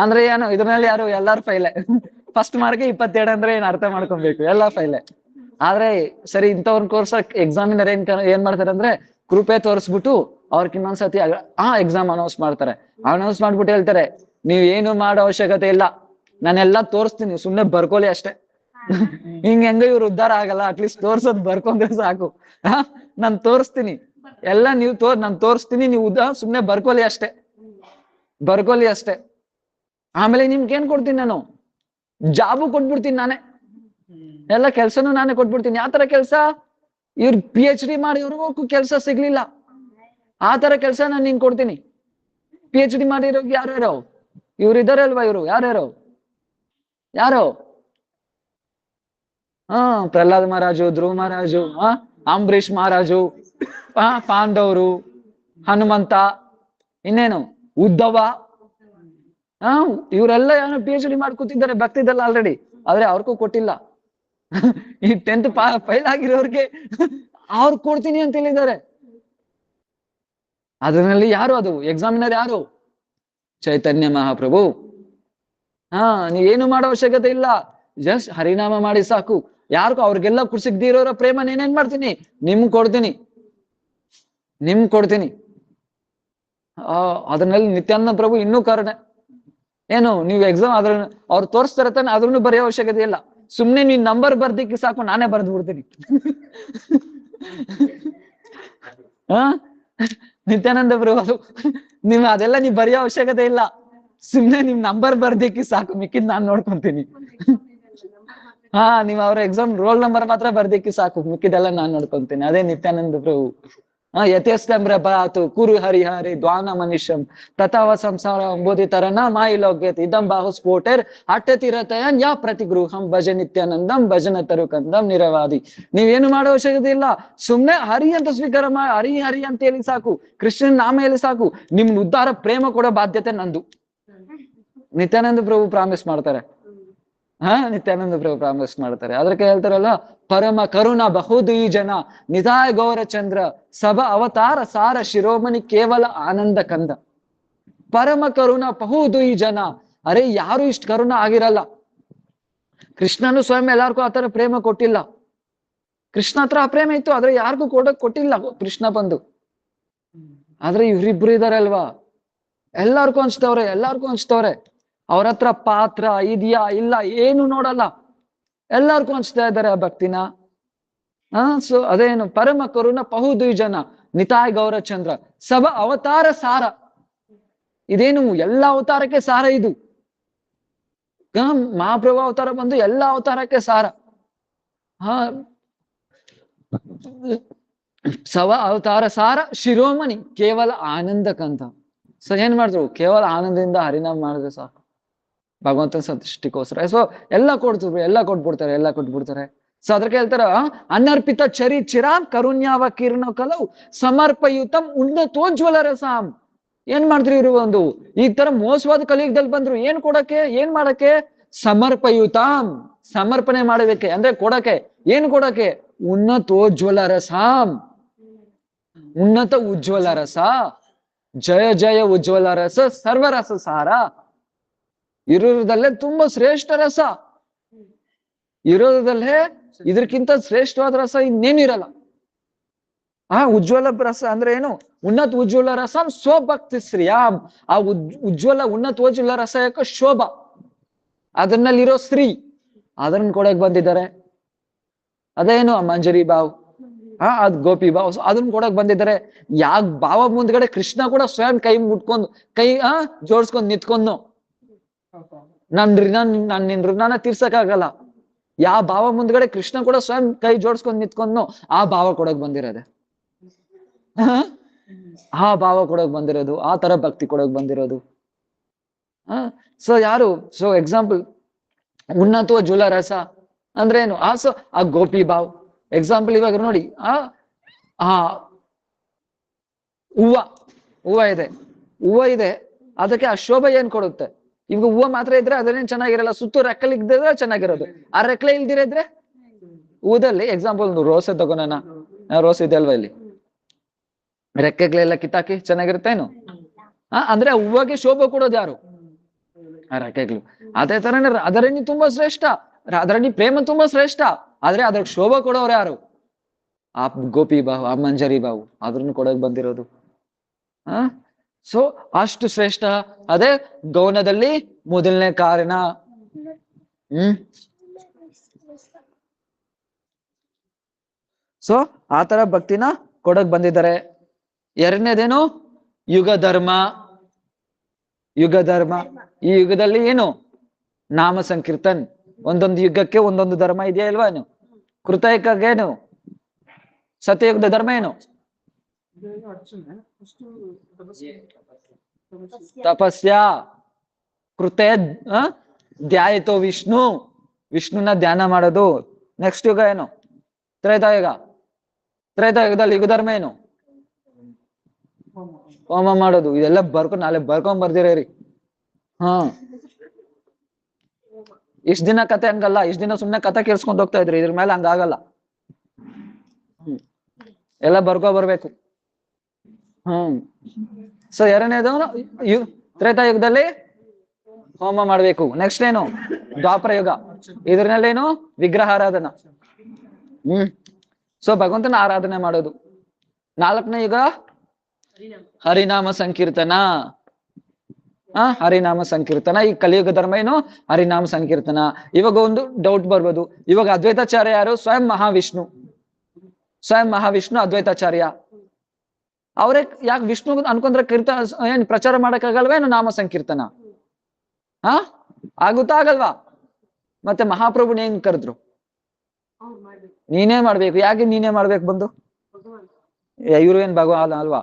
Speaker 1: ಅಂದ್ರೆ ಏನು ಇದ್ರಲ್ಲಿ ಯಾರು ಎಲ್ಲಾರು ಫೈಲೆ. ಫಸ್ಟ್ ಮಾರ್ಕ್ 22 ಅಂದ್ರೆ ಏನ್ ಅರ್ಥ ಮಾಡ್ಕೊಬೇಕು, ಎಲ್ಲ ಫೈಲೆ. ಆದ್ರೆ ಸರಿ, ಇಂಥವ್ರ ಕೋರ್ಸ್ ಎಕ್ಸಾಮಿನರ್ ಏನ್ ಮಾಡ್ತಾರೆ ಅಂದ್ರೆ ಕೃಪೆ ತೋರಿಸ್ಬಿಟ್ಟು ಅವ್ರಿಗೆ ಇನ್ನೊಂದ್ಸತಿ ಎಕ್ಸಾಮ್ ಅನೌನ್ಸ್ ಮಾಡ್ತಾರೆ. ಅನೌನ್ಸ್ ಮಾಡ್ಬಿಟ್ಟು ಹೇಳ್ತಾರೆ, ನೀವ್ ಏನು ಮಾಡೋ ಅವಶ್ಯಕತೆ ಇಲ್ಲ, ನಾನೆಲ್ಲಾ ತೋರಿಸ್ತೀನಿ, ಸುಮ್ನೆ ಬರ್ಕೊಳ್ಳಿ ಅಷ್ಟೇ. ಹೆಂಗ ಇವ್ರು ಉದ್ಧಾರ ಆಗಲ್ಲ, ಅಟ್ಲೀಸ್ಟ್ ತೋರ್ಸೋದ್ ಬರ್ಕೊಂಡ್ರೆ ಸಾಕು. ನಾನ್ ತೋರಿಸ್ತೀನಿ ಎಲ್ಲ, ನಾನ್ ತೋರಿಸ್ತೀನಿ, ನೀವು ಸುಮ್ನೆ ಬರ್ಕೊಳ್ಳಿ ಅಷ್ಟೇ, ಬರ್ಕೊಳ್ಳಿ ಅಷ್ಟೇ. ಆಮೇಲೆ ನಿಮ್ಗೆ ಏನ್ ಕೊಡ್ತೀನಿ ನಾನು? ಜಾಬು ಕೊಟ್ಬಿಡ್ತೀನಿ ನಾನೇ, ಎಲ್ಲ ಕೆಲ್ಸನೂ ನಾನೇ ಕೊಟ್ಬಿಡ್ತೀನಿ. ಯಾವ ತರ ಕೆಲ್ಸ? ಇವ್ರು PhD ಮಾಡಿರೋರ್ಗೂ ಕೆಲ್ಸ ಸಿಗ್ಲಿಲ್ಲ, ಆ ತರ ಕೆಲ್ಸ ನಾನು ನಿಂಗೆ ಕೊಡ್ತೀನಿ. PhD ಮಾಡಿರೋ ಯಾರ್ಯಾರೋ ಇವ್ರು ಇದಾರೆ ಅಲ್ವಾ? ಇವ್ರು ಯಾರ್ಯಾರೋ ಯಾರೋ ಪ್ರಹ್ಲಾದ್ ಮಹಾರಾಜು, ಧ್ರುವ ಮಹಾರಾಜು, ಅಂಬರೀಷ್ ಮಹಾರಾಜು, ಪಾಂಡವರು, ಹನುಮಂತ, ಇನ್ನೇನು ಉದ್ಧವ, ಇವರೆಲ್ಲ ಏನೋ PhD ಮಾಡ್ಕೊತಿದ್ದಾರೆ ಭಕ್ತಿದಲ್ಲ ಆಲ್ರೆಡಿ. ಆದ್ರೆ ಅವ್ರಿಗೂ ಕೊಟ್ಟಿಲ್ಲ. ಈ 10th ಫೈಲ್ ಆಗಿರೋರ್ಗೆ ಅವ್ರು ಕೊಡ್ತೀನಿ ಅಂತ ಹೇಳಿದ್ದಾರೆ. ಅದರಲ್ಲಿ ಯಾರು ಅದು ಎಕ್ಸಾಮಿನರ್? ಯಾರು? ಚೈತನ್ಯ ಮಹಾಪ್ರಭು. ನೀವೇನು ಮಾಡೋ ಅವಶ್ಯಕತೆ ಇಲ್ಲ, ಜಸ್ಟ್ ಹರಿನಾಮ ಮಾಡಿ ಸಾಕು. ಯಾರಿಗೂ ಅವ್ರಿಗೆಲ್ಲ ಸಿಗ್ದಿರೋರ ಪ್ರೇಮ నేనేನ್ ಮಾಡ್ತೀನಿ? ನಿಮ್ಗೆ ಕೊಡ್ತೀನಿ, ಕೊಡ್ತೀನಿ. ಅದರಲ್ಲಿ ನಿತ್ಯಾನಂದ ಪ್ರಭು ಇನ್ನೂ ಕರುಣೆ. ಏನು ನೀವು ಎಕ್ಸಾಮ್ ಅವ್ರು ತೋರಿಸ್ತಾರೆ ತಾನೆ, ಅದ್ರೂ ಬರೆಯೋ ಅವಶ್ಯಕತೆ ಇಲ್ಲ. ಸುಮ್ನೆ ನೀನ್ ನಂಬರ್ ಬರ್ದಿಕ್ಕೆ ಸಾಕು, ನಾನೇ ಬರ್ದು ಬಿಡ್ತೀನಿ. ನಿತ್ಯಾನಂದ ಪ್ರಭು ನೀವು ಅದೆಲ್ಲ ನೀವ್ ಬರೆಯೋ ಅವಶ್ಯಕತೆ ಇಲ್ಲ, ಸುಮ್ನೆ ನಿಮ್ ನಂಬರ್ ಬರ್ದಿಕ್ಕೆ ಸಾಕು, ಮಿಕ್ಕಿದ್ ನಾನ್ ನೋಡ್ಕೊಂತೀನಿ. ನೀವ್ ಅವ್ರ ಎಕ್ಸಾಮ್ ರೋಲ್ ನಂಬರ್ ಮಾತ್ರ ಬರ್ದಿಕ್ಕೆ ಸಾಕು, ಮಿಕ್ಕಿದೆಲ್ಲ ನಾನ್ ನೋಡ್ಕೊಂತೀನಿ. ಅದೇ ನಿತ್ಯಾನಂದ ಪ್ರಭು. ಯಥೇಷ್ಟಂಬ್ರಪಾತು ಕುರು ಹರಿಹರಿ ದ್ವಾನ ಮನುಷ್ಯಂ ತಥಾವ ಸಂಸಾರ ಬೋಧಿತರನ ಮಾಯಿ ಲೋಗ್ಯತ್ ಇದಂ ಬಾಹು ಸ್ಫೋಟರ್ ಅಟ್ಟತಿರತಯನ್ ಯಾ ಪ್ರತಿಗೃಹಂ ಭಜ ನಿತ್ಯಾನಂದಂ ಭಜನ ತರುಕಂದಂ ನಿರವಾದಿ. ನೀವೇನು ಮಾಡೋ ಅವಶ್ಯಕತೆ ಇಲ್ಲ, ಸುಮ್ನೆ ಹರಿ ಅಂತ ಸ್ವೀಕಾರ ಮಾಡಿ, ಹರಿ ಹರಿ ಅಂತ ಹೇಳಿ ಸಾಕು, ಕೃಷ್ಣನ್ ನಾಮ ಹೇಳಿ ಸಾಕು. ನಿಮ್ ಉದ್ಧಾರ ಪ್ರೇಮ ಕೊಡೋ ಬಾಧ್ಯತೆ ನಂದು. ನಿತ್ಯಾನಂದ ಪ್ರಭು ಪ್ರಾಮಿಸ್ ಮಾಡ್ತಾರೆ. ನಿತ್ಯಾನಂದ ಪ್ರಭು ಪ್ರಾಮಿಸ್ ಮಾಡ್ತಾರೆ. ಅದಕ್ಕೆ ಹೇಳ್ತಾರಲ್ಲ, ಪರಮ ಕರುಣ ಬಹುದ್ವಿ ಜನ ನಿಧಾಯ ಗೌರಚಂದ್ರ ಸಭ ಅವತಾರ ಸಾರ ಶಿರೋಮಣಿ ಕೇವಲ ಆನಂದ ಕಂದ. ಪರಮ ಕರುಣ ಬಹುದ್ವಿ ಜನ. ಅರೆ ಯಾರು ಇಷ್ಟು ಕರುಣ ಆಗಿರಲ್ಲ. ಕೃಷ್ಣನು ಸ್ವಯಂ ಎಲ್ಲಾರ್ಗೂ ಆತರ ಪ್ರೇಮ ಕೊಟ್ಟಿಲ್ಲ. ಕೃಷ್ಣ ಹತ್ರ ಆ ಪ್ರೇಮ ಇತ್ತು, ಆದ್ರೆ ಯಾರಿಗೂ ಕೊಟ್ಟಿಲ್ಲ ಕೃಷ್ಣ ಬಂದು. ಆದ್ರೆ ಇವ್ರಿಬ್ರು ಇದಾರೆ ಅಲ್ವಾ, ಎಲ್ಲಾರ್ಗೂ ಹಂಚ್ತವ್ರೆ. ಅವ್ರ ಹತ್ರ ಪಾತ್ರ ಇದೆಯಾ ಇಲ್ಲ ಏನು ನೋಡಲ್ಲ, ಎಲ್ಲಾರ್ಗೂ ಹಂಚ್ತಾ ಇದ್ದಾರೆ ಆ ಭಕ್ತಿನ. ಸೊ ಅದೇನು ಪರಮ ಕರುಣ ಬಹುದ್ವಿ ಜನ ನಿತಾಯ್ ಗೌರಚಂದ್ರ ಸಭ ಅವತಾರ ಸಾರ. ಇದೇನು ಎಲ್ಲ ಅವತಾರಕ್ಕೆ ಸಾರ ಇದು. ಮಹಾಪ್ರಭು ಅವತಾರ ಬಂದು ಎಲ್ಲ ಅವತಾರಕ್ಕೆ ಸಾರ. ಸವ ಅವತಾರ ಸಾರ ಶಿರೋಮಣಿ ಕೇವಲ ಆನಂದ ಕಂದ. ಸೊ ಏನ್ ಮಾಡಿದ್ರು? ಕೇವಲ ಆನಂದದಿಂದ ಹರಿನಾಮ ಮಾಡಿದ್ರೆ ಸಾಕು, ಭಗವಂತನ ಸಂತುಷ್ಟಿಗೋಸ್ಕರ. ಸೊ ಎಲ್ಲ ಕೊಟ್ಬಿಡ್ತಾರೆ. ಸೊ ಅದಕ್ಕೆ ಹೇಳ್ತಾರ, ಅನರ್ಪಿತ ಚರಿ ಚಿರಾಂ ಕರುಣ್ಯಾವ ಕಿರಣ ಕಲವು ಸಮರ್ಪಯುತಂ ಉನ್ನತೋಜ್ವಲ ರಸಾಂ. ಏನ್ ಮಾಡಿದ್ರು ಇವರು? ಒಂದು ಈ ತರ ಮೋಸವಾದ ಕಲಿಯುಗದಲ್ಲಿ ಬಂದ್ರು. ಏನ್ ಮಾಡಕ್ಕೆ? ಸಮರ್ಪಯುತಾಂ, ಸಮರ್ಪಣೆ ಮಾಡಬೇಕೆ ಅಂದ್ರೆ ಕೊಡಕ್ಕೆ. ಏನ್ ಕೊಡಕ್ಕೆ? ಉನ್ನತೋಜ್ವಲ ರಸಾಂ, ಉನ್ನತ ಉಜ್ವಲ ರಸ, ಜಯ ಜಯ ಉಜ್ವಲ ರಸ, ಸರ್ವರಸ ಸಾರ. ಇರೋದಲ್ಲೇ ತುಂಬಾ ಶ್ರೇಷ್ಠ ರಸ, ಇರೋದಲ್ಲೇ ಇದಕ್ಕಿಂತ ಶ್ರೇಷ್ಠವಾದ ರಸ ಇನ್ನೇನಿರಲ್ಲ. ಉಜ್ವಲ ರಸ ಅಂದ್ರೆ ಏನು? ಉನ್ನತ ಉಜ್ವಲ ರಸ ಸ್ವಭಕ್ತಿ ಶ್ರೀಯಾಂ. ಆ ಉನ್ನತ ಉಜ್ವಲ ರಸ ಯಾಕೆ? ಶೋಭ, ಅದನ್ನಲ್ಲಿರೋ ಸ್ತ್ರೀ, ಅದನ್ನ ಕೊಡಕ್ ಬಂದಿದ್ದಾರೆ. ಅದೇನು ಮಂಜರಿ ಬಾವ್, ಅದ್ ಗೋಪಿ ಬಾವ್, ಅದನ್ನ ಕೊಡಕ್ ಬಂದಿದ್ದಾರೆ. ಯಾಕೆ? ಭಾವ ಮುಂದ್ಗಡೆ ಕೃಷ್ಣ ಕೂಡ ಸ್ವಯಂ ಕೈ ಮುಟ್ಕೊಂಡು, ಕೈ ಜೋಡ್ಸ್ಕೊಂಡ್ ನಿಂತ್ಕೊಂಡು, ನಿನ್ ಋಣನ ತೀರ್ಸಕ್ಕಾಗಲ್ಲ. ಯಾವ ಭಾವ ಮುಂದ್ಗಡೆ ಕೃಷ್ಣ ಕೂಡ ಸ್ವಯಂ ಕೈ ಜೋಡ್ಸ್ಕೊಂಡ್ ನಿಂತ್ಕೊಂಡು ಆ ಭಾವ ಕೊಡಕ್ ಬಂದಿರೋದೆ. ಆ ಭಾವ ಕೊಡೋಕ್ ಬಂದಿರೋದು, ಆ ತರ ಭಕ್ತಿ ಕೊಡೋಕ್ ಬಂದಿರೋದು. ಸೊ ಯಾರು, ಸೊ ಎಕ್ಸಾಂಪಲ್ ಉನ್ನತೋ ಜುಲ ರಸ ಅಂದ್ರೆ ಏನು, ಆ ಗೋಪಿ ಭಾವ್. ಎಕ್ಸಾಂಪಲ್ ಇವಾಗ ನೋಡಿ, ಆ ಹೂವ ಇದೆ, ಅದಕ್ಕೆ ಆ ಶೋಭೆ ಏನ್ ಕೊಡುತ್ತೆ? ಈಗ ಹೂವು ಮಾತ್ರ ಇದ್ರೆ ಅದೇನೇನ್ ಚೆನ್ನಾಗಿರಲ್ಲ, ಸುತ್ತು ರೆಕ್ಕಲ್ ಇದ್ದರೆ ಚೆನ್ನಾಗಿರೋದು. ಆ ರೆಕ್ಕಲೆ ಇಲ್ದಿರಿದ್ರೆ ಹೂದಲ್ಲಿ ಎಕ್ಸಾಂಪಲ್ ರೋಸೆ ತಗೋಣ, ರೋಸ್ ಇದೆ ಅಲ್ವಾ ಇಲ್ಲಿ, ರೆಕ್ಕೆಗಳೆಲ್ಲ ಕಿತ್ತಾಕಿ ಚೆನ್ನಾಗಿರುತ್ತೇನು? ಅಂದ್ರೆ ಆ ಹೂವಿಗೆ ಶೋಭೆ ಕೊಡೋದು ಯಾರು? ಆ ರೆಕ್ಕೆಗಳು. ಅದೇ ತರನೇ ರಾಧಾರಾಣಿ ತುಂಬಾ ಶ್ರೇಷ್ಠ, ರಾಧಾರಾಣಿ ಪ್ರೇಮ ತುಂಬಾ ಶ್ರೇಷ್ಠ, ಆದ್ರೆ ಅದ್ರ ಶೋಭೆ ಕೊಡೋರು ಯಾರು? ಆ ಗೋಪಿ ಬಾವು, ಆ ಮಂಜರಿ ಬಾವು, ಅದ್ರನ್ನು ಕೊಡೋಕ್ ಬಂದಿರೋದು. ಸೊ ಅಷ್ಟು ಶ್ರೇಷ್ಠ. ಅದೇ ಗೌನದಲ್ಲಿ ಮೊದಲನೇ ಕಾರಣ. ಸೊ ಆತರ ಭಕ್ತಿನ ಕೊಡಕ್ ಬಂದಿದ್ದಾರೆ. ಎರಡನೇದೇನು? ಯುಗ ಧರ್ಮ. ಈ ಯುಗದಲ್ಲಿ ಏನು? ನಾಮ ಸಂಕೀರ್ತನ್. ಒಂದೊಂದು ಯುಗಕ್ಕೆ ಒಂದೊಂದು ಧರ್ಮ ಇದೆಯಾ ಇಲ್ವಾ? ಏನು ಕೃತಯುಗಕ್ಕೇನು? ಸತ್ಯಯುಗದ ಧರ್ಮ ಏನು? ತಪಸ್ಯ. ಕೃತ ಧ್ಯಾಯತೋ ವಿಷ್ಣುನ ಧ್ಯಾನ ಮಾಡೋದು. ನೆಕ್ಸ್ಟ್ ಯುಗ ಏನು? ತ್ರೇತಾಯುಗ. ತ್ರೇತಾಯುಗದಲ್ಲಿ ಯುಗ ಧರ್ಮ ಏನು? ಹೋಮ ಮಾಡೋದು. ಇದೆಲ್ಲ ನಾಳೆ ಬರ್ಕೊಂಡ್ ಬರ್ದಿರಿ. ಇಷ್ಟ ದಿನ ಕತೆ ಹಂಗಲ್ಲ, ಇಷ್ಟ ದಿನ ಸುಮ್ನೆ ಕತೆ ಕೇಳಿಸ್ಕೊಂಡ್ ಹೋಗ್ತಾ ಇದ್ರಿ, ಇದ್ರ ಮೇಲೆ ಹಂಗಾಗಲ್ಲ. ಎಲ್ಲ ಬರ್ಬೇಕು. ಸೊ ಎರಡನೇದು ತ್ರೇತಾಯುಗದಲ್ಲಿ ಹೋಮ ಮಾಡ್ಬೇಕು. ನೆಕ್ಸ್ಟ್ ಏನು? ದ್ವಾಪರ ಯುಗ. ಇದ್ರಲ್ಲೇನು? ವಿಗ್ರಹಾರಾಧನಾ. ಸೊ ಭಗವಂತನ ಆರಾಧನೆ ಮಾಡೋದು. ನಾಲ್ಕನೇ ಯುಗ ಹರಿನಾಮ ಸಂಕೀರ್ತನ. ಹರಿನಾಮ ಸಂಕೀರ್ತನ. ಈ ಕಲಿಯುಗ ಧರ್ಮ ಏನು? ಹರಿನಾಮ ಸಂಕೀರ್ತನ. ಇವಾಗ ಒಂದು ಡೌಟ್ ಬರ್ಬೋದು, ಇವಾಗ ಅದ್ವೈತಾಚಾರ್ಯ ಯಾರು? ಸ್ವಯಂ ಮಹಾವಿಷ್ಣು ಅದ್ವೈತಾಚಾರ್ಯ. ಅವ್ರೇ ಯಾಕೆ ವಿಷ್ಣು ಅನ್ಕೊಂಡ್ರೆ ಏನ್ ಪ್ರಚಾರ ಮಾಡಕ್ಕಾಗಲ್ವೇನು ನಾಮ ಸಂಕೀರ್ತನ? ಆಗುತ್ತಾ ಆಗಲ್ವಾ? ಮತ್ತೆ ಮಹಾಪ್ರಭುನ ಏನ್ ಕರೆದ್ರು? ನೀನೇ ಮಾಡ್ಬೇಕು. ಯಾಕೆ ನೀನೇ ಮಾಡ್ಬೇಕು ಬಂದು? ಇವ್ರು ಏನ್ ಭಗವಾನ್ ಅಲ್ವಾ?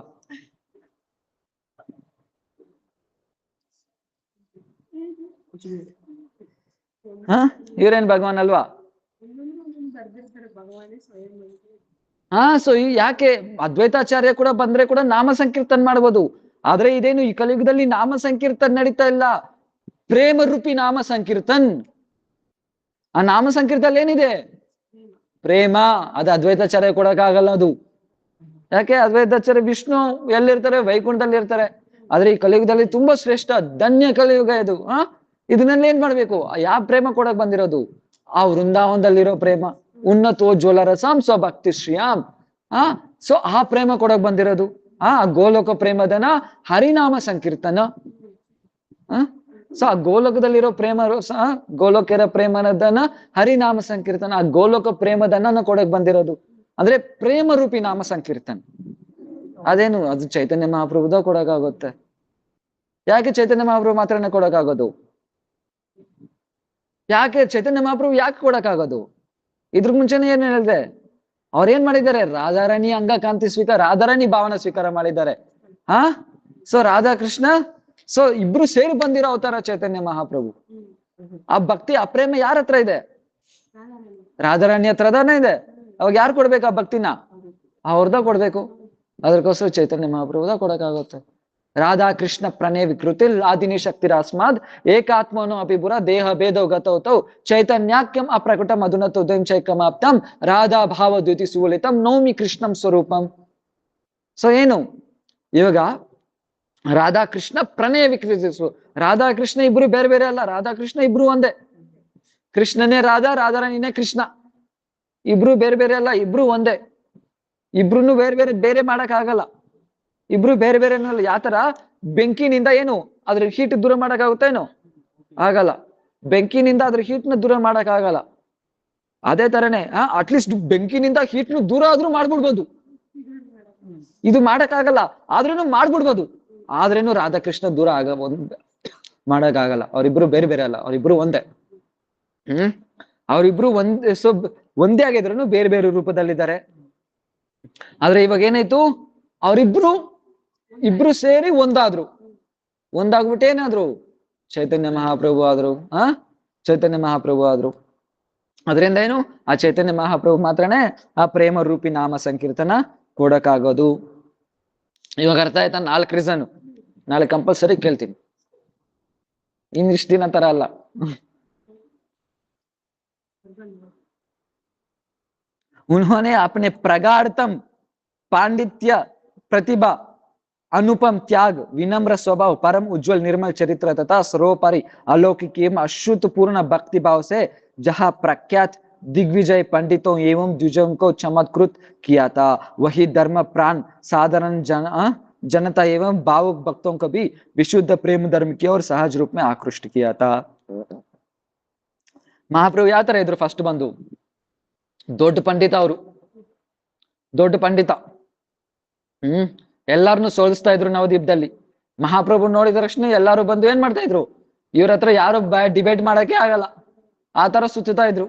Speaker 1: ಇವ್ರೇನ್ ಭಗವಾನ್ ಅಲ್ವಾ? ಸೊ ಯಾಕೆ ಅದ್ವೈತಾಚಾರ್ಯ ಕೂಡ ಬಂದ್ರೆ ಕೂಡ ನಾಮ ಸಂಕೀರ್ತನ್ ಮಾಡ್ಬೋದು. ಆದ್ರೆ ಇದೇನು ಈ ಕಲಿಯುಗದಲ್ಲಿ ನಾಮ ಸಂಕೀರ್ತನ್ ನಡೀತಾ ಇಲ್ಲ, ಪ್ರೇಮ ರೂಪಿ ನಾಮ ಸಂಕೀರ್ತನ್. ಆ ನಾಮ ಸಂಕೀರ್ತನಲ್ಲಿ ಏನಿದೆ? ಪ್ರೇಮ. ಅದು ಅದ್ವೈತಾಚಾರ್ಯ ಕೊಡಕ್ಕಾಗಲ್ಲ ಅದು. ಯಾಕೆ? ಅದ್ವೈತಾಚಾರ್ಯ ವಿಷ್ಣು ಎಲ್ಲಿರ್ತಾರೆ? ವೈಕುಂಠದಲ್ಲಿ ಇರ್ತಾರೆ. ಆದ್ರೆ ಈ ಕಲಿಯುಗದಲ್ಲಿ ತುಂಬಾ ಶ್ರೇಷ್ಠ ಧನ್ಯ ಕಲಿಯುಗ ಇದು. ಇದನ್ನೆಲ್ಲ ಏನ್ ಮಾಡ್ಬೇಕು? ಯಾವ ಪ್ರೇಮ ಕೊಡಕ್ ಬಂದಿರೋದು? ಆ ವೃಂದಾವನದಲ್ಲಿರೋ ಪ್ರೇಮ. ಉನ್ನತೋಜ್ವಲ ರಸಂ ಸ್ವಭಕ್ತಿ ಶ್ರೀಯಾಮ್. ಸೊ ಆ ಪ್ರೇಮ ಕೊಡಕ್ ಬಂದಿರೋದು. ಗೋಲೋಕ ಪ್ರೇಮದನ ಹರಿನಾಮ ಸಂಕೀರ್ತನ. ಸೊ ಆ ಗೋಲೋಕದಲ್ಲಿರೋ ಪ್ರೇಮ ಗೋಲೋಕರ ಪ್ರೇಮದನ ಹರಿನಾಮ ಸಂಕೀರ್ತನ. ಆ ಗೋಲೋಕ ಪ್ರೇಮದನ್ನ ಕೊಡಕ್ ಬಂದಿರೋದು. ಅಂದ್ರೆ ಪ್ರೇಮ ರೂಪಿ ನಾಮ ಸಂಕೀರ್ತನ. ಅದೇನು? ಅದು ಚೈತನ್ಯ ಮಹಾಪ್ರಭುದ ಕೊಡಕ್ಕಾಗುತ್ತೆ. ಯಾಕೆ ಚೈತನ್ಯ ಮಹಾಪ್ರಭು ಮಾತ್ರನೇ ಕೊಡಕ್ಕಾಗೋದು? ಯಾಕೆ ಚೈತನ್ಯ ಮಹಾಪ್ರಭು ಯಾಕೆ ಕೊಡಕ್ಕಾಗೋದು? ಇದ್ರ ಮುಂಚೆನೆ ಏನ್ ಹೇಳಿದೆ? ಅವ್ರೇನ್ ಮಾಡಿದ್ದಾರೆ? ರಾಧಾರಾಣಿ ಅಂಗಕಾಂತಿ ರಾಧಾರಾಣಿ ಭಾವನ ಸ್ವೀಕಾರ ಮಾಡಿದ್ದಾರೆ. ಸೊ ರಾಧಾಕೃಷ್ಣ, ಸೊ ಇಬ್ರು ಸೇರಿ ಬಂದಿರೋ ಅವತಾರ ಚೈತನ್ಯ ಮಹಾಪ್ರಭು. ಆ ಭಕ್ತಿ ಆ ಪ್ರೇಮ ಯಾರ ಹತ್ರ ಇದೆ? ರಾಧಾರಾಣಿ ಹತ್ರದಾನೇ ಇದೆ. ಅವಾಗ ಯಾರು ಕೊಡ್ಬೇಕು ಆ ಭಕ್ತಿನ? ಅವ್ರದ ಕೊಡ್ಬೇಕು. ಅದಕ್ಕೋಸ್ಕರ ಚೈತನ್ಯ ಮಹಾಪ್ರಭುದ ಕೊಡಕ್ಕಾಗುತ್ತೆ. ರಾಧಾ ಕೃಷ್ಣ ಪ್ರಣಯ ವಿಕೃತಿ ಆದಿನಿ ಶಕ್ತಿರಾಸ್ಮಾದ್ ಏಕಾತ್ಮನೋ ಅಪಿಪುರ ದೇಹ ಭೇದೋ ಗತೌತೌ ಚೈತನ್ಯಾಕ್ಯಂ ಅಪ್ರಕಟ ಮಧುನತೋ ಚೈಕಮಾಪ್ತಂ ರಾಧಾ ಭಾವ ದ್ಯುತಿ ಸುಲಿತಂ ನೌಮಿ ಕೃಷ್ಣಂ ಸ್ವರೂಪಂ. ಸೊ ಏನು? ಇವಾಗ ರಾಧಾ ಕೃಷ್ಣ ಪ್ರಣಯ ವಿಕೃತಿ. ರಾಧಾ ಕೃಷ್ಣ ಇಬ್ರು ಬೇರೆ ಬೇರೆ ಅಲ್ಲ, ರಾಧಾ ಕೃಷ್ಣ ಇಬ್ರು ಒಂದೇ. ಕೃಷ್ಣನೇ ರಾಧಾ, ರಾಧಾರಾಣಿನೇ ಕೃಷ್ಣ. ಇಬ್ರು ಬೇರೆ ಬೇರೆ ಅಲ್ಲ, ಇಬ್ರು ಒಂದೇ. ಇಬ್ರು ಬೇರೆ ಮಾಡಕ್ ಆಗಲ್ಲ. ಇಬ್ರು ಬೇರೆ ಬೇರೆ ಅನ್ನಲ್ಲ. ಯಾತರ ಬೆಂಕಿನಿಂದ ಏನು ಅದ್ರ ಹೀಟ್ ದೂರ ಮಾಡಕ್ ಆಗುತ್ತಾ? ಏನು ಆಗಲ್ಲ. ಬೆಂಕಿನಿಂದ ಅದ್ರ ಹೀಟ್ನ ದೂರ ಮಾಡಕ್ ಆಗಲ್ಲ. ಅದೇ ತರನೇ ಅಟ್ಲೀಸ್ಟ್ ಬೆಂಕಿನಿಂದ ಹೀಟ್ನು ದೂರ ಆದ್ರೂ ಮಾಡ್ಬಿಡ್ಬೋದು. ಇದು ಮಾಡಕ್ ಆಗಲ್ಲ, ಆದ್ರೂ ಮಾಡ್ಬಿಡ್ಬೋದು. ಆದ್ರೇನು ರಾಧಾಕೃಷ್ಣ ದೂರ ಮಾಡಕ್ ಆಗಲ್ಲ. ಅವ್ರಿಬ್ರು ಬೇರೆ ಬೇರೆ ಅಲ್ಲ, ಅವ್ರಿಬ್ರು ಒಂದೇ. ಅವ್ರಿಬ್ರು ಒಂದೇ ಆಗಿದ್ರು ಬೇರೆ ಬೇರೆ ರೂಪದಲ್ಲಿದ್ದಾರೆ. ಆದ್ರೆ ಇವಾಗ ಏನಾಯ್ತು? ಅವರಿಬ್ರು ಇಬ್ರು ಸೇರಿ ಒಂದಾಗ್ಬಿಟ್ಟು ಏನಾದ್ರು ಚೈತನ್ಯ ಮಹಾಪ್ರಭು ಆದ್ರು. ಚೈತನ್ಯ ಮಹಾಪ್ರಭು ಆದ್ರು. ಅದರಿಂದ ಏನು, ಆ ಚೈತನ್ಯ ಮಹಾಪ್ರಭು ಮಾತ್ರನೇ ಆ ಪ್ರೇಮ ರೂಪಿ ನಾಮ ಸಂಕೀರ್ತನ ಕೊಡಕ್ಕಾಗೋದು. ಇವಾಗ ಅರ್ಥ ಆಯ್ತಾ? 4 ರೀಸನ್. ನಾಳೆ ಕಂಪಲ್ಸರಿ ಕೇಳ್ತೀನಿ, ಇಷ್ಟ ದಿನ ತರ ಅಲ್ಲ. उन्होंने अपने प्रगाढ़तम पांडित्य, प्रतिभा, अनुपम त्याग, विनम्र स्वभाव, परम उज्जवल निर्मल चरित्र तथा सर्वोपरि अलौकिक एवं अश्रुतपूर्ण भक्ति भाव से जहां प्रख्यात दिग्विजय पंडितों एवं द्विजों को चमत्कृत किया था, वही धर्म प्राण साधारण जनता एवं भावुक भक्तों को भी विशुद्ध प्रेम धर्म की ओर सहज रूप में आकृष्ट किया था. महाप्रभु ಯಾವ ತರ ಇದ್ರು? ಫಸ್ಟ್ ಬಂದು ದೊಡ್ಡ ಪಂಡಿತ, ಅವರು ದೊಡ್ಡ ಪಂಡಿತ. ಎಲ್ಲಾರನ್ನು ಸೋಲಿಸ್ತಾ ಇದ್ರು ನವದೀಪದಲ್ಲಿ. ಮಹಾಪ್ರಭು ನೋಡಿದ ತಕ್ಷಣ ಎಲ್ಲಾರು ಬಂದು ಏನ್ ಮಾಡ್ತಾ ಇದ್ರು? ಇವ್ರ ಹತ್ರ ಯಾರು ಡಿಬೇಟ್ ಮಾಡಕ್ಕೆ ಆಗಲ್ಲ, ಆ ತರ ಸುತ್ತಾ ಇದ್ರು.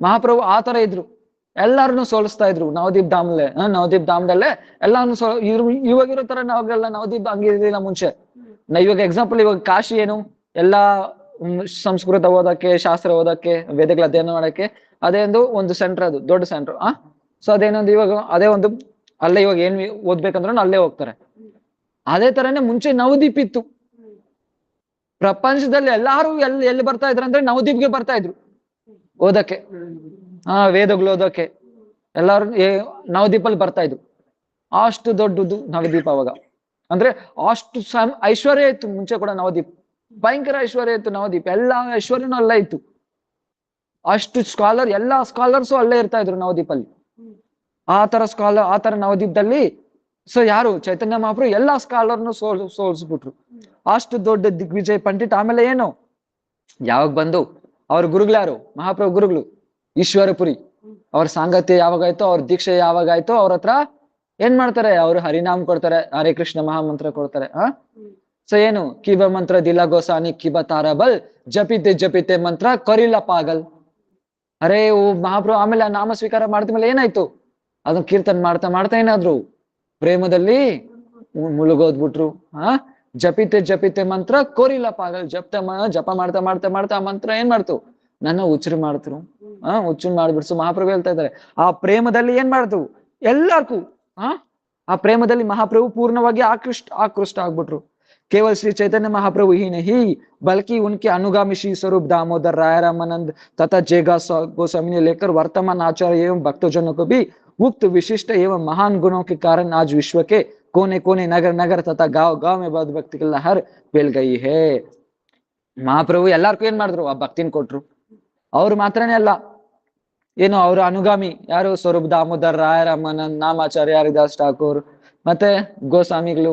Speaker 1: ಮಹಾಪ್ರಭು ಆ ತರ ಇದ್ರು, ಎಲ್ಲಾರನ್ನು ಸೋಲಿಸ್ತಾ ಇದ್ರು ನವದೀಪ್ ಧಾಮದಲ್ಲೇ ಎಲ್ಲಾರನ್ನು ಇವಾಗಿರೋ ತರ ನಾವೆಲ್ಲ ನವದೀಪ್ ಹಂಗಿರ್ಲಿಲ್ಲ ಮುಂಚೆ. ಇವಾಗ ಎಕ್ಸಾಂಪಲ್, ಇವಾಗ ಕಾಶಿ ಏನು, ಎಲ್ಲಾ ಸಂಸ್ಕೃತ ಓದಕ್ಕೆ, ಶಾಸ್ತ್ರ ಓದಕ್ಕೆ, ವೇದಗಳ ಅಧ್ಯಯನ ಮಾಡಕ್ಕೆ ಅದೇ ಒಂದು ಸೆಂಟರ್, ಅದು ದೊಡ್ಡ ಸೆಂಟರ್. ಸೊ ಅದೇನೊಂದು ಇವಾಗ ಅದೇ ಒಂದು ಅಲ್ಲೇ ಇವಾಗ ಏನ್ ಓದ್ಬೇಕಂದ್ರೂ ಅಲ್ಲೇ ಹೋಗ್ತಾರೆ. ಅದೇ ತರನೇ ಮುಂಚೆ ನವದೀಪ್ ಇತ್ತು. ಪ್ರಪಂಚದಲ್ಲಿ ಎಲ್ಲಾರು ಎಲ್ಲಿ ಬರ್ತಾ ಇದ್ರು ಅಂದ್ರೆ ನವದೀಪ್ಗೆ ಬರ್ತಾ ಇದ್ರು ಓದಕ್ಕೆ, ವೇದಗಳು ಓದಕ್ಕೆ ಎಲ್ಲಾರು ನವದೀಪಲ್ಲಿ ಬರ್ತಾ ಇದ್ರು. ಅಷ್ಟು ದೊಡ್ಡದು ನವದೀಪ ಅವಾಗ. ಅಂದ್ರೆ ಅಷ್ಟು ಐಶ್ವರ್ಯ ಇತ್ತು ಮುಂಚೆ ಕೂಡ ನವದೀಪ್, ಭಯಂಕರ ಐಶ್ವರ್ಯ ಇತ್ತು ನವದೀಪ್, ಎಲ್ಲಾ ಐಶ್ವರ್ಯನೂ ಅಲ್ಲೇ ಇತ್ತು. ಅಷ್ಟು ಎಲ್ಲಾ ಸ್ಕಾಲರ್ಸು ಅಲ್ಲೇ ಇರ್ತಾ ಇದ್ರು ನವದೀಪಲ್ಲಿ. ಆ ತರ ನವದೀಪದಲ್ಲಿ ಸೊ ಯಾರು ಚೈತನ್ಯ ಮಹಾಪ್ರಭು ಎಲ್ಲಾ ಸ್ಕಾಲರ್ನು ಸೋಲ್ಸ್ಬಿಟ್ರು. ಅಷ್ಟು ದೊಡ್ಡ ದಿಗ್ವಿಜಯ್ ಪಂಡಿತ್. ಆಮೇಲೆ ಏನು, ಯಾವಾಗ ಬಂದು ಅವ್ರ ಗುರುಗಳು, ಮಹಾಪ್ರಭು ಗುರುಗಳು ಈಶ್ವರಪುರಿ, ಅವ್ರ ಸಾಂಗತ್ಯ ಯಾವಾಗಾಯ್ತೋ, ಅವ್ರ ದೀಕ್ಷೆ ಯಾವಾಗಾಯ್ತೋ, ಅವ್ರ ಹತ್ರ ಏನ್ ಮಾಡ್ತಾರೆ, ಅವ್ರು ಹರಿನಾಮ್ ಕೊಡ್ತಾರೆ, ಹರೇ ಕೃಷ್ಣ ಮಹಾಮಂತ್ರ ಕೊಡ್ತಾರೆ. ಸೊ ಏನು, ಕಿಬ ಮಂತ್ರ ದಿಲ ಗೋಸಾನಿ ಕಿಬ ತಾರಬಲ್, ಜಪಿತೆ ಮಂತ್ರ ಕೊರಿಲ್ಲ ಪಾಗಲ್. ಅರೇ ಓ ಮಹಾಪ್ರಭು ಆಮೇಲೆ ಆ ನಾಮ ಸ್ವೀಕಾರ ಮಾಡಿದ್ಮೇಲೆ ಏನಾಯ್ತು, ಅದನ್ನ ಕೀರ್ತನ್ ಮಾಡ್ತಾ ಏನಾದ್ರು ಪ್ರೇಮದಲ್ಲಿ ಮುಳುಗೋದ್ಬಿಟ್ರು. ಜಪಿತೆ ಮಂತ್ರ ಕೋರಿಲ್ಲ ಪಾಗಲ್. ಜಪ ಮಾಡ್ತಾ ಆ ಮಂತ್ರ ಏನ್ ಮಾಡ್ತು, ನನ್ನ ಹುಚ್ಚರು ಮಾಡ್ತರು, ಹುಚ್ಚರು ಮಾಡ್ಬಿಡ್ಸು. ಮಹಾಪ್ರಭು ಹೇಳ್ತಾ ಇದ್ದಾರೆ, ಆ ಪ್ರೇಮದಲ್ಲಿ ಏನ್ ಮಾಡ್ತು ಎಲ್ಲಾರ್ಗೂ. ಆ ಪ್ರೇಮದಲ್ಲಿ ಮಹಾಪ್ರಭು ಪೂರ್ಣವಾಗಿ ಆಕೃಷ್ಟ ಆಗ್ಬಿಟ್ರು. केवल श्री चैतन्य महाप्रभु ही नहीं बल्कि उनके अनुगामी श्री स्वरूप दामोदर, राय रामानंद तथा जेगा गोस्वामी ने लेकर वर्तमान आचार्य एवं भक्तजनों को भी उक्त विशिष्ट एवं महान गुणों के कारण आज विश्व के कोने कोने, नगर नगर तथा गांव गांव में बौद्ध भक्ति की लहर फैल गई है. ಮಹಾಪ್ರಭು ಎಲ್ಲಾರ್ಗೂ ಏನ್ ಮಾಡಿದ್ರು, ಆ ಭಕ್ತಿನ ಕೊಟ್ರು. ಅವ್ರು ಮಾತ್ರನೇ ಅಲ್ಲ, ಏನು ಅವ್ರ ಅನುಗಾಮಿ ಯಾರು, ಸ್ವರೂಪ್ ದಾಮೋದರ್, ರಾಯ ರಾಮಾನಂದ್, ನಾಮಾಚಾರ್ಯ ಹರಿದಾಸ್ ಠಾಕೂರ್, ಮತ್ತೆ ಗೋಸ್ವಾಮಿಗಳು,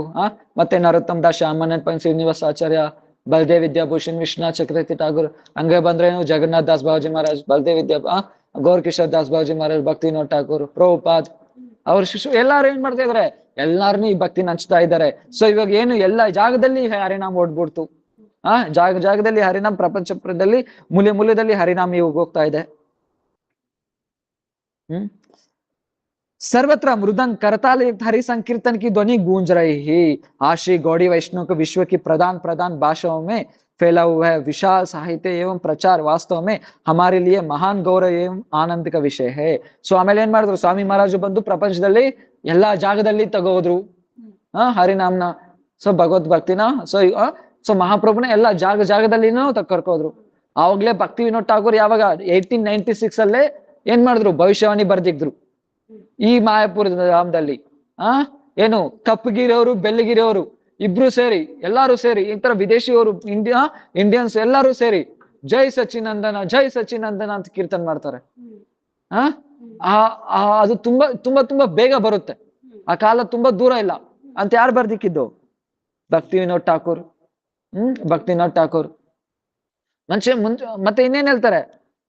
Speaker 1: ಮತ್ತೆ ನರೋತ್ತಮ್ ದಾಸ್, ಶ್ಯಾಮಾನಂದ್ ಪಂತ್, ಶ್ರೀನಿವಾಸ ಆಚಾರ್ಯ, ಬಲದೇವ್ ವಿದ್ಯಾಭೂಷಣ್, ವಿಶ್ವನಾಥ್ ಚಕ್ರವರ್ತಿ ಠಾಕೂರ್, ಹಂಗೆ ಬಂದ್ರೇನು ಜಗನ್ನಾಥ್ ದಾಸ್ ಬಾಬುಜಿ ಮಹಾರಾಜ್, ಬಲದೇವ್ ಗೌರ್ ಕಿಶೋರ್ ದಾಸ್ ಬಾಬುಜಿ ಮಹಾರಾಜ್, ಭಕ್ತಿವಿನೋದ್ ಠಾಕೂರ್, ಪ್ರಭುಪಾದ್, ಅವ್ರ ಶಿಷ್ಯ ಎಲ್ಲಾರು ಏನ್ ಮಾಡ್ತಾ ಇದಾರೆ, ಎಲ್ಲಾರನು ಈ ಭಕ್ತಿನ ಹಂಚ್ತಾ ಇದ್ದಾರೆ. ಸೊ ಇವಾಗ ಏನು ಎಲ್ಲ ಜಾಗದಲ್ಲಿ ಹರಿನಾಮ್ ಓಡ್ಬಿಡ್ತು. ಜಾಗದಲ್ಲಿ ಹರಿನಾಮ್, ಪ್ರಪಂಚದಲ್ಲಿ ಮೂಲೆಯಲ್ಲಿ ಹರಿನಾಮ್ ಇವಾಗ ಹೋಗ್ತಾ ಇದೆ. सर्वत्र मृदंग करताल हरि संकीर्तन की ध्वनि गूंज रही है. आशी गौड़ी वैष्णव को विश्व की प्रधान भाषाओं में फैला हुआ है विशाल साहित्य एवं प्रचार वास्तव में हमारे लिए महान गौरव एवं आनंद का विषय है. ಸೊ ಆಮೇಲೆ ಏನ್ ಮಾಡಿದ್ರು, ಸ್ವಾಮಿ ಮಹಾರಾಜು ಬಂದು ಪ್ರಪಂಚದಲ್ಲಿ ಎಲ್ಲಾ ಜಾಗದಲ್ಲಿ ತಗೋದ್ರು ಹರಿನಾಮ್ನ, ಸೊ ಭಗವದ್ ಭಕ್ತಿನ. ಸೊ ಮಹಾಪ್ರಭುನ ಎಲ್ಲಾ ಜಾಗದಲ್ಲಿನೂ ಕರ್ಕೋದ್ರು. ಆವಾಗ್ಲೇ ಭಕ್ತಿ ವಿನೋದ್ ಠಾಕೂರ್ ಯಾವಾಗ 1896 ಅಲ್ಲೇ ಏನ್ ಮಾಡಿದ್ರು, ಭವಿಷ್ಯವಾಣಿ ಬರ್ದಿದ್ರು. ಈ ಮಾಯಾಪುರದ ಧಾಮದಲ್ಲಿ ಏನು ಕಪ್ಪಗಿರೋರು ಬೆಳ್ಳಗಿರೋರು ಇಬ್ರು ಸೇರಿ, ಎಲ್ಲಾರು ಸೇರಿ, ಈ ತರ ವಿದೇಶಿಯವರು, ಇಂಡಿಯನ್ಸ್ ಎಲ್ಲಾರು ಸೇರಿ ಜೈ ಸಚ್ಚಿನಂದನ ಅಂತ ಕೀರ್ತನ್ ಮಾಡ್ತಾರೆ. ಅದು ತುಂಬಾ ಬೇಗ ಬರುತ್ತೆ, ಆ ಕಾಲ ತುಂಬಾ ದೂರ ಇಲ್ಲ ಅಂತ. ಯಾರು ಬರ್ದಿಕ್ಕಿದ್ದು? ಭಕ್ತಿ ವಿನೋದ್ ಠಾಕೂರ್. ಭಕ್ತಿವಿನೋದ್ ಠಾಕೂರ್ ಮತ್ತೆ ಇನ್ನೇನ್ ಹೇಳ್ತಾರೆ,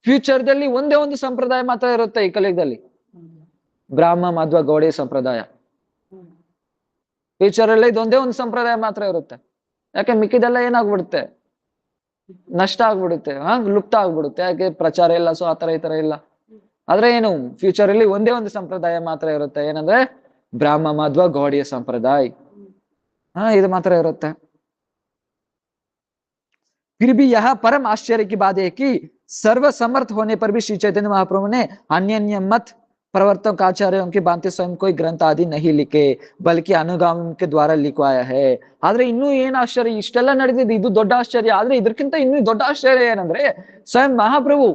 Speaker 1: ಫ್ಯೂಚರ್ದಲ್ಲಿ ಒಂದೇ ಒಂದು ಸಂಪ್ರದಾಯ ಮಾತ್ರ ಇರುತ್ತೆ ಈ ಕಲಿಯುಗದಲ್ಲಿ, ಬ್ರಾಹ್ಮ ಮಾಧ್ವ ಗೌಡಿ ಸಂಪ್ರದಾಯ. ಫ್ಯೂಚರ್ ಅಲ್ಲಿ ಇದೊಂದೇ ಒಂದು ಸಂಪ್ರದಾಯ ಮಾತ್ರ ಇರುತ್ತೆ. ಯಾಕೆ ಮಿಕ್ಕಿದೆಲ್ಲ ಏನಾಗ್ಬಿಡುತ್ತೆ, ನಷ್ಟ ಆಗ್ಬಿಡುತ್ತೆ, ಲುಪ್ತ ಆಗ್ಬಿಡುತ್ತೆ. ಯಾಕೆ ಪ್ರಚಾರ ಇಲ್ಲ, ಸೊ ಆತರ ಈ ತರ ಇಲ್ಲ. ಆದ್ರೆ ಏನು, ಫ್ಯೂಚರ್ ಅಲ್ಲಿ ಒಂದೇ ಒಂದು ಸಂಪ್ರದಾಯ ಮಾತ್ರ ಇರುತ್ತೆ, ಏನಂದ್ರೆ ಬ್ರಾಹ್ಮ ಮಾಧ್ವ ಗೌಡಿಯ ಸಂಪ್ರದಾಯ. ಇದು ಮಾತ್ರ ಇರುತ್ತೆ. फिर भी यह परम आश्चर्य की बात है कि सर्व समर्थ होने पर भी श्री चैतन्य महाप्रभु ने अन्य अन्य मत प्रवर्तक आचार्यों की भांति स्वयं कोई ग्रंथ आदि नहीं लिखे, बल्कि अनुगामी के द्वारा लिखवाया है. ಆದ್ರೆ ಇನ್ನೂ ಏನ್ ಆಶ್ಚರ್ಯ, ಇಷ್ಟೆಲ್ಲ ನಡೆದಿದೆ, ಇದು ದೊಡ್ಡ ಆಶ್ಚರ್ಯ. ಆದ್ರೆ ಇದಕ್ಕಿಂತ ಇನ್ನೂ ದೊಡ್ಡ ಆಶ್ಚರ್ಯ ಏನಂದ್ರೆ ಸ್ವಯಂ ಮಹಾಪ್ರಭು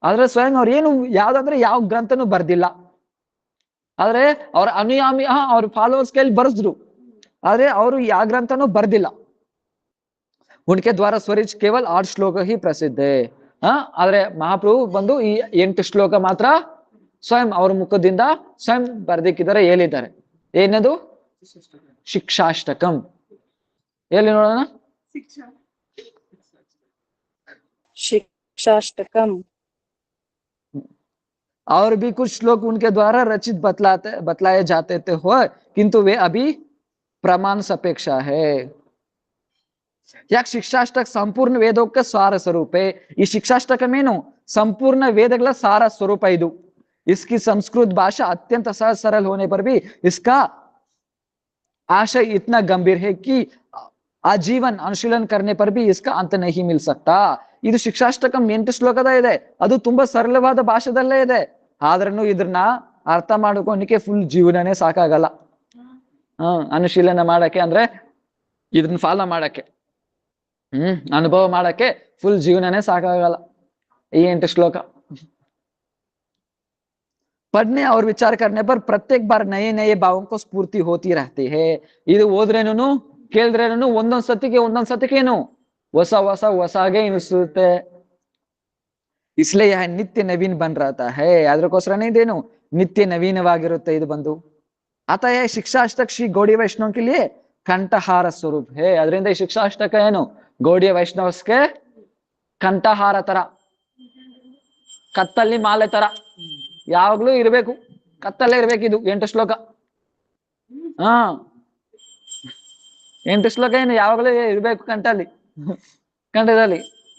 Speaker 1: ಆದ್ರೆ ಸ್ವಯಂ ಅವ್ರು ಏನು ಯಾವ್ದಂದ್ರೆ ಯಾವ ಗ್ರಂಥನೂ ಬರ್ದಿಲ್ಲ. ಆದ್ರೆ ಅವ್ರ ಅನುಯಾಮಿ ಅವ್ರ ಫಾಲೋವರ್ಸ್ ಕೈಲಿ ಬರ್ಸಿದ್ರು, ಆದ್ರೆ ಅವರು ಯಾವ ಗ್ರಂಥನೂ ಬರ್ದಿಲ್ಲ. उनके द्वारा स्वरिच केवल 8 श्लोक ही प्रसिद्ध है. ಆದ್ರೆ ಮಹಾಪ್ರಭು ಬಂದು ಈ 8 ಶ್ಲೋಕ ಮಾತ್ರ ಸ್ವಯಂ ಅವ್ರ ಮುಖದಿಂದ ಸ್ವಯಂ ಬರ್ದಿಕ್ಕಿದ್ದಾರೆ, ಹೇಳಿದ್ದಾರೆ. ಏನದು? ಶಿಕ್ಷಾಷ್ಟಕಂ. ಹೇಳಿ ನೋಡೋಣ.
Speaker 2: शिक्षाष्टकम.
Speaker 1: और भी कुछ श्लोक उनके द्वारा रचित बतलाए जाते थे हो, किंतु वे अभी प्रमाण सापेक्षा है. ಯಾಕೆ ಶಿಕ್ಷಾಷ್ಟಕ ಸಂಪೂರ್ಣ ವೇದೋಕ್ತ ಸಾರ ಸ್ವರೂಪೇ. ಈ ಶಿಕ್ಷಾಷ್ಟಕಮೇನು ಸಂಪೂರ್ಣ ವೇದಗಳ ಸಾರ ಸ್ವರೂಪ ಇದು. इसकी संस्कृत भाषा अत्यंत सहज सरल होने पर भी इसका आशय इतना गंभीर है कि आजीवन अनुशीलन करने पर भी इसका अंत नहीं मिल सकता. ಇದು ಶಿಕ್ಷಾಷ್ಟಕಂ 8 ಶ್ಲೋಕದ ಇದೆ, ಅದು ತುಂಬಾ ಸರಳವಾದ ಭಾಷೆದಲ್ಲೇ ಇದೆ. ಆದ್ರೂ ಇದನ್ನ ಅರ್ಥ ಮಾಡ್ಕೊಳಕ್ಕೆ ಫುಲ್ ಜೀವನನೇ ಸಾಕಾಗಲ್ಲ. ಅನುಶೀಲನ ಮಾಡಕ್ಕೆ ಅಂದ್ರೆ ಇದನ್ನ ಫಾಲೋ ಮಾಡಕ್ಕೆ, ಅನುಭವ ಮಾಡಕ್ಕೆ ಫುಲ್ ಜೀವನನೇ ಸಾಕಾಗಲ್ಲ ಈ 8 ಶ್ಲೋಕ. पढ़ने और विचार करने पर प्रत्येक बार नए नए भावों को स्फूर्ति होती रहती है. ಇದು ಓದ್ರೇನು ಕೇಳಿದ್ರೇನು ಒಂದೊಂದ್ ಸತಿಗೇನು ಹೊಸಾಗೆ ಅನಿಸುತ್ತೆ. इसलिए यह नित्य नवीन बन रहता है. ಅದಕ್ಕೋಸ್ಕರನೇ ಇದೇನು ನಿತ್ಯ ನವೀನವಾಗಿರುತ್ತೆ ಇದು ಬಂದು. अतः यह शिक्षाष्टक श्री गौड़ीय वैष्णव के लिए कंठहार स्वरूप है. ಅದರಿಂದ ಈ ಶಿಕ್ಷಾಷ್ಟಕ ಏನು ಗೌಡಿಯ ವೈಷ್ಣವಸ್ಗೆ ಕಂಠಹಾರ ತರ, ಕತ್ತಲ್ಲಿ ಮಾಲೆ ತರ ಯಾವಾಗ್ಲೂ ಇರ್ಬೇಕು, ಕತ್ತಲ್ಲೇ ಇರ್ಬೇಕು. ಇದು 8 ಶ್ಲೋಕ 8 ಶ್ಲೋಕ ಏನು ಯಾವಾಗ್ಲೂ ಇರ್ಬೇಕು ಕಂಠದಲ್ಲಿ.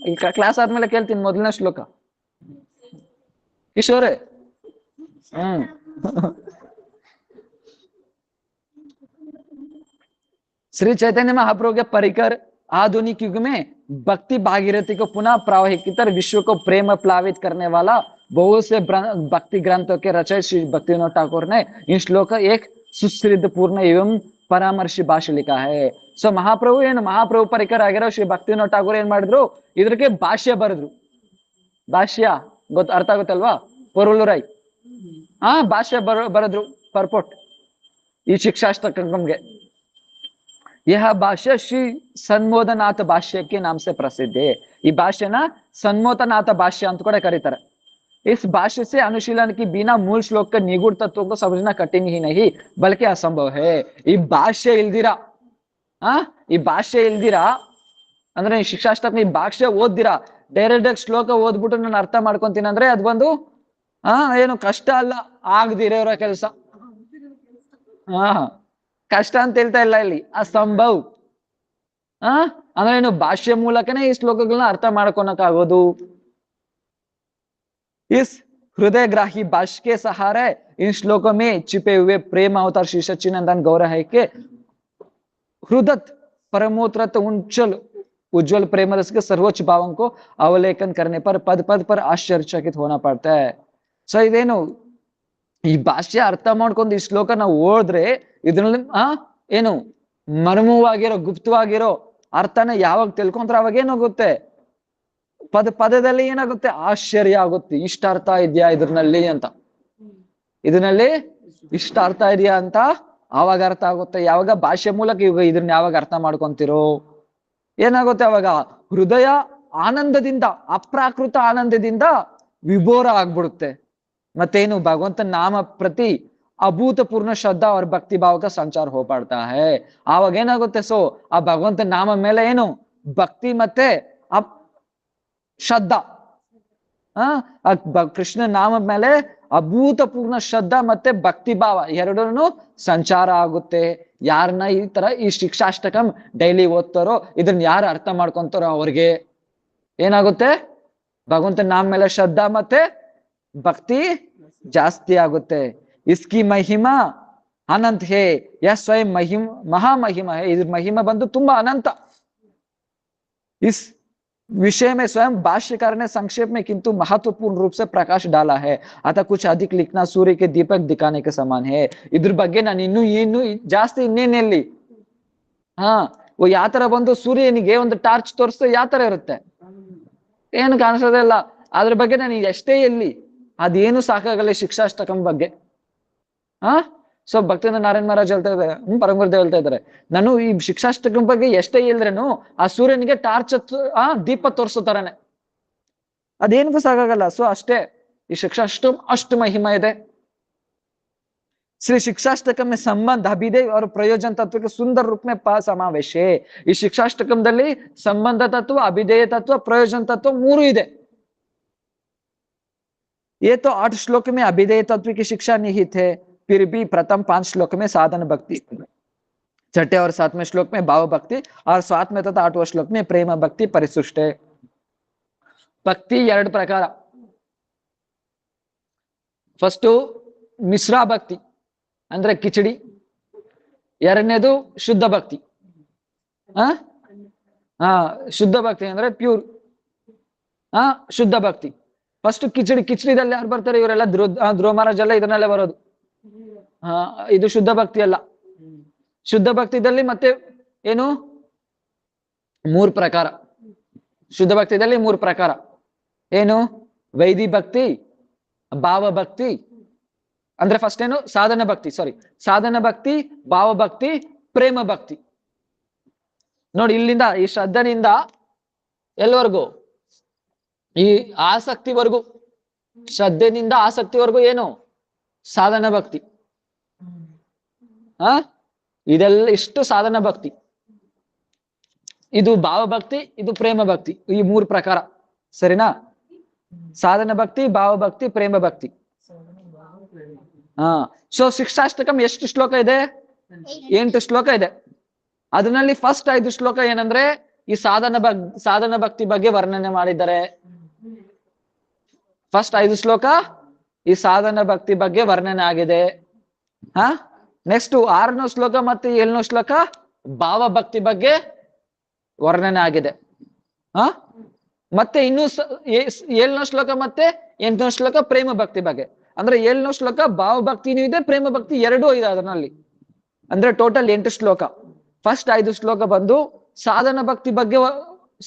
Speaker 1: ಈ ಕ್ಲಾಸ್ ಆದ್ಮೇಲೆ ಕೇಳ್ತೀನಿ ಮೊದಲನೇ ಶ್ಲೋಕ. ಕಿಶೋರೆ श्री चैतन्य महाप्रभु के परिकर आधुनिक युग में भक्ति भागीरथी को पुनः प्रावहिकतर विश्व को प्रेम प्लावित करने वाला बहुत से भक्ति ग्रंथों के रचयिता श्री भक्तिविनोद ठाकुर ने इन श्लोक एक सुश्रित पूर्ण एवं परामर्शी भाष्य लिखा है. ಸೊ ಮಹಾಪ್ರಭು ಏನು ಮಹಾಪ್ರಭು ಪರಿಕರ ಆಗಿರೋ ಶ್ರೀ ಭಕ್ತಿವಿನೋದ್ ಠಾಕೂರ್ ಏನ್ ಮಾಡಿದ್ರು, ಇದಕ್ಕೆ ಭಾಷ್ಯ ಬರೆದ್ರು. ಭಾಷ್ಯ ಅರ್ಥ ಆಗುತ್ತಲ್ವಾ? ಪೊರುಳುರೈ ಭಾಷ್ಯ ಬರೆದ್ರು ಪರ್ಪೋಟ್ ಈ ಶಿಕ್ಷಾಷ್ಟಕಂಗೆ. यह भाष्य श्री सन्मोदनाथ भाष्य के नाम से प्रसिद्ध है. ಈ ಭಾಷ್ಯನ सन्मोदनाथ भाष्य ಅಂತ ಕೂಡ ಕರೀತಾರೆ. इस भाष्य से अनुशीलन की बिना मूल श्लोक के निगूढ़ तत्वों को समझना कठिन ही नहीं बल्कि असंभव है. ಈ ಭಾಷ್ಯ ಇಲ್ದಿರಾ ಅಂದ್ರೆ ಈ ಶಿಕ್ಷಾಷ್ಟಕ ಈ ಭಾಷ್ಯ ಓದ್ದಿರಾ ಡೈರೆಕ್ಟ್ ಶ್ಲೋಕ ಓದ್ಬಿಟ್ಟು ನಾನು ಅರ್ಥ ಮಾಡ್ಕೊಂತೀನಿ ಅಂದ್ರೆ ಅದು ಬಂದು ಏನು ಕಷ್ಟ ಅಲ್ಲ, ಆಗದಿರೋ ಕೆಲಸ. ಕಷ್ಟ ಅಂತ ಹೇಳ್ತಾ ಇಲ್ಲ ಇಲ್ಲಿ, ಅಸಂಭವ್. ಅಂದ್ರೆ ಏನು ಭಾಷ್ಯ ಮೂಲಕನೇ ಈ ಶ್ಲೋಕಗಳನ್ನ ಅರ್ಥ ಮಾಡ್ಕೊಳಕ್ಕಾಗೋದು. इस हृदयग्राही भाष्य के सहारे इन श्लोकों में छिपे हुए प्रेम अवतार श्री सच्चिदानंद गौर है के हृदय परमोत्तरत उज्जवल प्रेम रस के सर्वोच्च भावों को अवलेखन करने पर पद पद पर आश्चर्यचकित होना पड़ता है. ಸೊ ಇದೇನು ಈ ಭಾಷ್ಯ ಅರ್ಥ ಮಾಡ್ಕೊಂಡು ಈ ಶ್ಲೋಕ ನಾವು ಓದಿದ್ರೆ ಇದ್ರಲ್ಲಿ ಏನು ಮರ್ಮವಾಗಿರೋ ಗುಪ್ತವಾಗಿರೋ ಅರ್ಥನ ಯಾವಾಗ ತಿಳ್ಕೊಂಡ್ರೆ ಅವಾಗ ಏನಾಗುತ್ತೆ, ಪದದಲ್ಲಿ ಏನಾಗುತ್ತೆ, ಆಶ್ಚರ್ಯ ಆಗುತ್ತೆ. ಇಷ್ಟ ಅರ್ಥ ಇದೆಯಾ ಇದರಲ್ಲಿ ಅಂತ, ಇದರಲ್ಲಿ ಇಷ್ಟ ಅರ್ಥ ಇದೆಯಾ ಅಂತ ಆವಾಗ ಅರ್ಥ ಆಗುತ್ತೆ. ಯಾವಾಗ ಭಾಷೆ ಮೂಲಕ ಇವಾಗ ಇದನ್ನ ಯಾವಾಗ ಅರ್ಥ ಮಾಡ್ಕೊಂತಿರೋ ಏನಾಗುತ್ತೆ, ಅವಾಗ ಹೃದಯ ಆನಂದದಿಂದ, ಅಪ್ರಾಕೃತ ಆನಂದದಿಂದ ವಿಭೋರ ಆಗ್ಬಿಡುತ್ತೆ. ಮತ್ತೇನು ಭಗವಂತನ ನಾಮ ಪ್ರತಿ ಅಭೂತಪೂರ್ಣ ಶ್ರದ್ಧಾ और ಭಕ್ತಿ ಭಾವ का ಸಂಚಾರ हो पड़ता है. ಆವಾಗ ಏನಾಗುತ್ತೆ, ಸೊ ಆ ಭಗವಂತನ ನಾಮ ಮೇಲೆ ಏನು ಭಕ್ತಿ ಮತ್ತೆ ಶ್ರದ್ಧಾ, ಕೃಷ್ಣ ನಾಮ ಮೇಲೆ ಅಭೂತಪೂರ್ಣ ಶ್ರದ್ಧಾ ಮತ್ತೆ ಭಕ್ತಿ ಭಾವ ಎರಡೂ ಸಂಚಾರ ಆಗುತ್ತೆ. ಯಾರನ್ನ ಈ ತರ ಈ ಶಿಕ್ಷಾಷ್ಟಕಂ ಡೈಲಿ ಓದ್ತಾರೋ, ಇದನ್ನ ಯಾರು ಅರ್ಥ ಮಾಡ್ಕೊಂತಾರೋ ಅವ್ರಿಗೆ ಏನಾಗುತ್ತೆ, ಭಗವಂತನ ನಾಮ ಮೇಲೆ ಶ್ರದ್ಧಾ ಮತ್ತೆ ಭಕ್ತಿ ಜಾಸ್ತಿ ಆಗುತ್ತೆ. इसकी महिमा अनंत है, यह स्वयं महामहिमा है, इस महिमा बंधु तुम्बा अनंत। इस विषय में स्वयं भाष्यकार ने संक्षेप में किंतु महत्वपूर्ण रूप से प्रकाश डाला है, अतः कुछ अधिक लिखना सूर्य के दीपक दिखाने के समान है। इधर ಬಗ್ಗೆ ನಾನು ಇನ್ನು ಜಾಸ್ತಿ ಇನ್ನೇನು ಹೇಳಿ, ಹಾ ಯಾವ ತರ ಬಂದು ಸೂರ್ಯನಿಗೆ ಒಂದು ಟಾರ್ಚ್ ತೋರಿಸ್ತಾ ಯಾವ ತರ ಇರುತ್ತೆ, ಏನು ಕಾಣಿಸೋದೇ ಇಲ್ಲ. ಅದ್ರ ಬಗ್ಗೆ ನಾನು ಎಷ್ಟೇ ಎಲ್ಲಿ ಅದೇನು ಸಾಕಾಗಲ್ಲ ಶಿಕ್ಷಾಷ್ಟಕಂ ಬಗ್ಗೆ. ಹಾ ಸೊ ಭಕ್ತಿಯಿಂದ ನಾರಾಯಣ ಮಹಾರಾಜ್ ಹೇಳ್ತಾ ಇದ್ದಾರೆ, ಪರಮಗುರುದೇವ್ ಹೇಳ್ತಾ ಇದ್ದಾರೆ, ನಾನು ಈ ಶಿಕ್ಷಾಷ್ಟಕಂ ಬಗ್ಗೆ ಎಷ್ಟೇ ಹೇಳಿದ್ರೇನು ಆ ಸೂರ್ಯನಿಗೆ ಟಾರ್ಚ್ ದೀಪ ತೋರಿಸೋ ತರನೆ, ಅದೇನಿಗೂ ಸಾಕಾಗಲ್ಲ. ಸೊ ಅಷ್ಟೇ ಈ ಶಿಕ್ಷಾಷ್ಟಕಂ ಅಷ್ಟು ಮಹಿಮಾ ಇದೆ. श्री शिक्षाष्टकम में संबंध अभिधेय और प्रयोजन तत्व के सुंदर रूप में समावेश है. ಈ ಶಿಕ್ಷಾಷ್ಟಕಂದಲ್ಲಿ ಸಂಬಂಧ ತತ್ವ, ಅಭಿಧೇಯ ತತ್ವ, ಪ್ರಯೋಜನ ತತ್ವ ಮೂರು ಇದೆ. ये तो 8 श्लोक में अभिधेय तत्व की शिक्षा निहित है, फिर भी प्रथम 5 श्लोक में साधन भक्ति, छठे और 7वें श्लोक में भाव भक्ति और 7वें तथा 8वें श्लोक में प्रेम भक्ति परिसृष्ट है. ಭಕ್ತಿ ಎರಡು ಪ್ರಕಾರ. ಫಸ್ಟ್ ಮಿಶ್ರಾ ಭಕ್ತಿ ಅಂದ್ರೆ ಕಿಚಡಿ, ಎರಡನೇದು ಶುದ್ಧ ಭಕ್ತಿ. ಶುದ್ಧ ಭಕ್ತಿ ಅಂದ್ರೆ ಪ್ಯೂರ್ ಶುದ್ಧ ಭಕ್ತಿ. ಫಸ್ಟ್ ಕಿಚಡಿದಲ್ಲಿ ಯಾರು ಬರ್ತಾರೆ, ಇವರೆಲ್ಲ ಧ್ರುವ ಮಹಾರಾಜ್ ಎಲ್ಲ ಇದನ್ನೆಲ್ಲ ಬರೋದು. ಇದು ಶುದ್ಧ ಭಕ್ತಿ ಅಲ್ಲ. ಶುದ್ಧ ಭಕ್ತಿದಲ್ಲಿ ಮತ್ತೆ ಏನು ಮೂರು ಪ್ರಕಾರ. ಶುದ್ಧ ಭಕ್ತಿದಲ್ಲಿ ಮೂರು ಪ್ರಕಾರ ಏನು, ವೈದಿ ಭಕ್ತಿ, ಭಾವ ಭಕ್ತಿ, ಅಂದ್ರೆ ಫಸ್ಟ್ ಏನು ಸಾಧನ ಭಕ್ತಿ, ಸಾಧನ ಭಕ್ತಿ, ಭಾವ ಭಕ್ತಿ, ಪ್ರೇಮ ಭಕ್ತಿ. ನೋಡಿ ಇಲ್ಲಿಂದ ಈ ಶ್ರದ್ಧನಿಂದ ಎಲ್ಲವರೆಗೂ, ಈ ಆಸಕ್ತಿವರೆಗೂ, ಶ್ರದ್ಧೆನಿಂದ ಆಸಕ್ತಿವರೆಗೂ ಏನು ಸಾಧನ ಭಕ್ತಿ. ಇದೆಲ್ಲ ಇಷ್ಟು ಸಾಧನ ಭಕ್ತಿ. ಇದು ಭಾವ ಭಕ್ತಿ, ಇದು ಪ್ರೇಮ ಭಕ್ತಿ, ಈ ಮೂರು ಪ್ರಕಾರ. ಸರಿನಾ? ಸಾಧನ ಭಕ್ತಿ, ಭಾವ ಭಕ್ತಿ, ಪ್ರೇಮ ಭಕ್ತಿ. ಸೊ ಶಿಕ್ಷಾಷ್ಟಕಂ ಎಷ್ಟು ಶ್ಲೋಕ ಇದೆ? 8 ಶ್ಲೋಕ ಇದೆ. ಅದರಲ್ಲಿ ಫಸ್ಟ್ 5 ಶ್ಲೋಕ ಏನಂದ್ರೆ ಈ ಸಾಧನ ಭಕ್ತಿ ಬಗ್ಗೆ ವರ್ಣನೆ ಮಾಡಿದ್ದಾರೆ. ಫಸ್ಟ್ 5 ಶ್ಲೋಕ ಈ ಸಾಧನ ಭಕ್ತಿ ಬಗ್ಗೆ ವರ್ಣನೆ ಆಗಿದೆ. ನೆಕ್ಸ್ಟ್ 6ನೇ ಶ್ಲೋಕ ಮತ್ತೆ 7ನೇ ಶ್ಲೋಕ ಭಾವ ಭಕ್ತಿ ಬಗ್ಗೆ ವರ್ಣನೆ ಆಗಿದೆ. ಮತ್ತೆ ಇನ್ನು 7ನೇ ಶ್ಲೋಕ ಮತ್ತೆ 8ನೇ ಶ್ಲೋಕ ಪ್ರೇಮ ಭಕ್ತಿ ಬಗ್ಗೆ. ಅಂದ್ರೆ 7ನೇ ಶ್ಲೋಕ ಭಾವ ಭಕ್ತಿನೂ ಇದೆ, ಪ್ರೇಮ ಭಕ್ತಿ ಎರಡೂ ಇದೆ ಅದರಲ್ಲಿ. ಅಂದ್ರೆ ಟೋಟಲ್ 8 ಶ್ಲೋಕ. ಫಸ್ಟ್ 5 ಶ್ಲೋಕ ಬಂದು ಸಾಧನ ಭಕ್ತಿ ಬಗ್ಗೆ,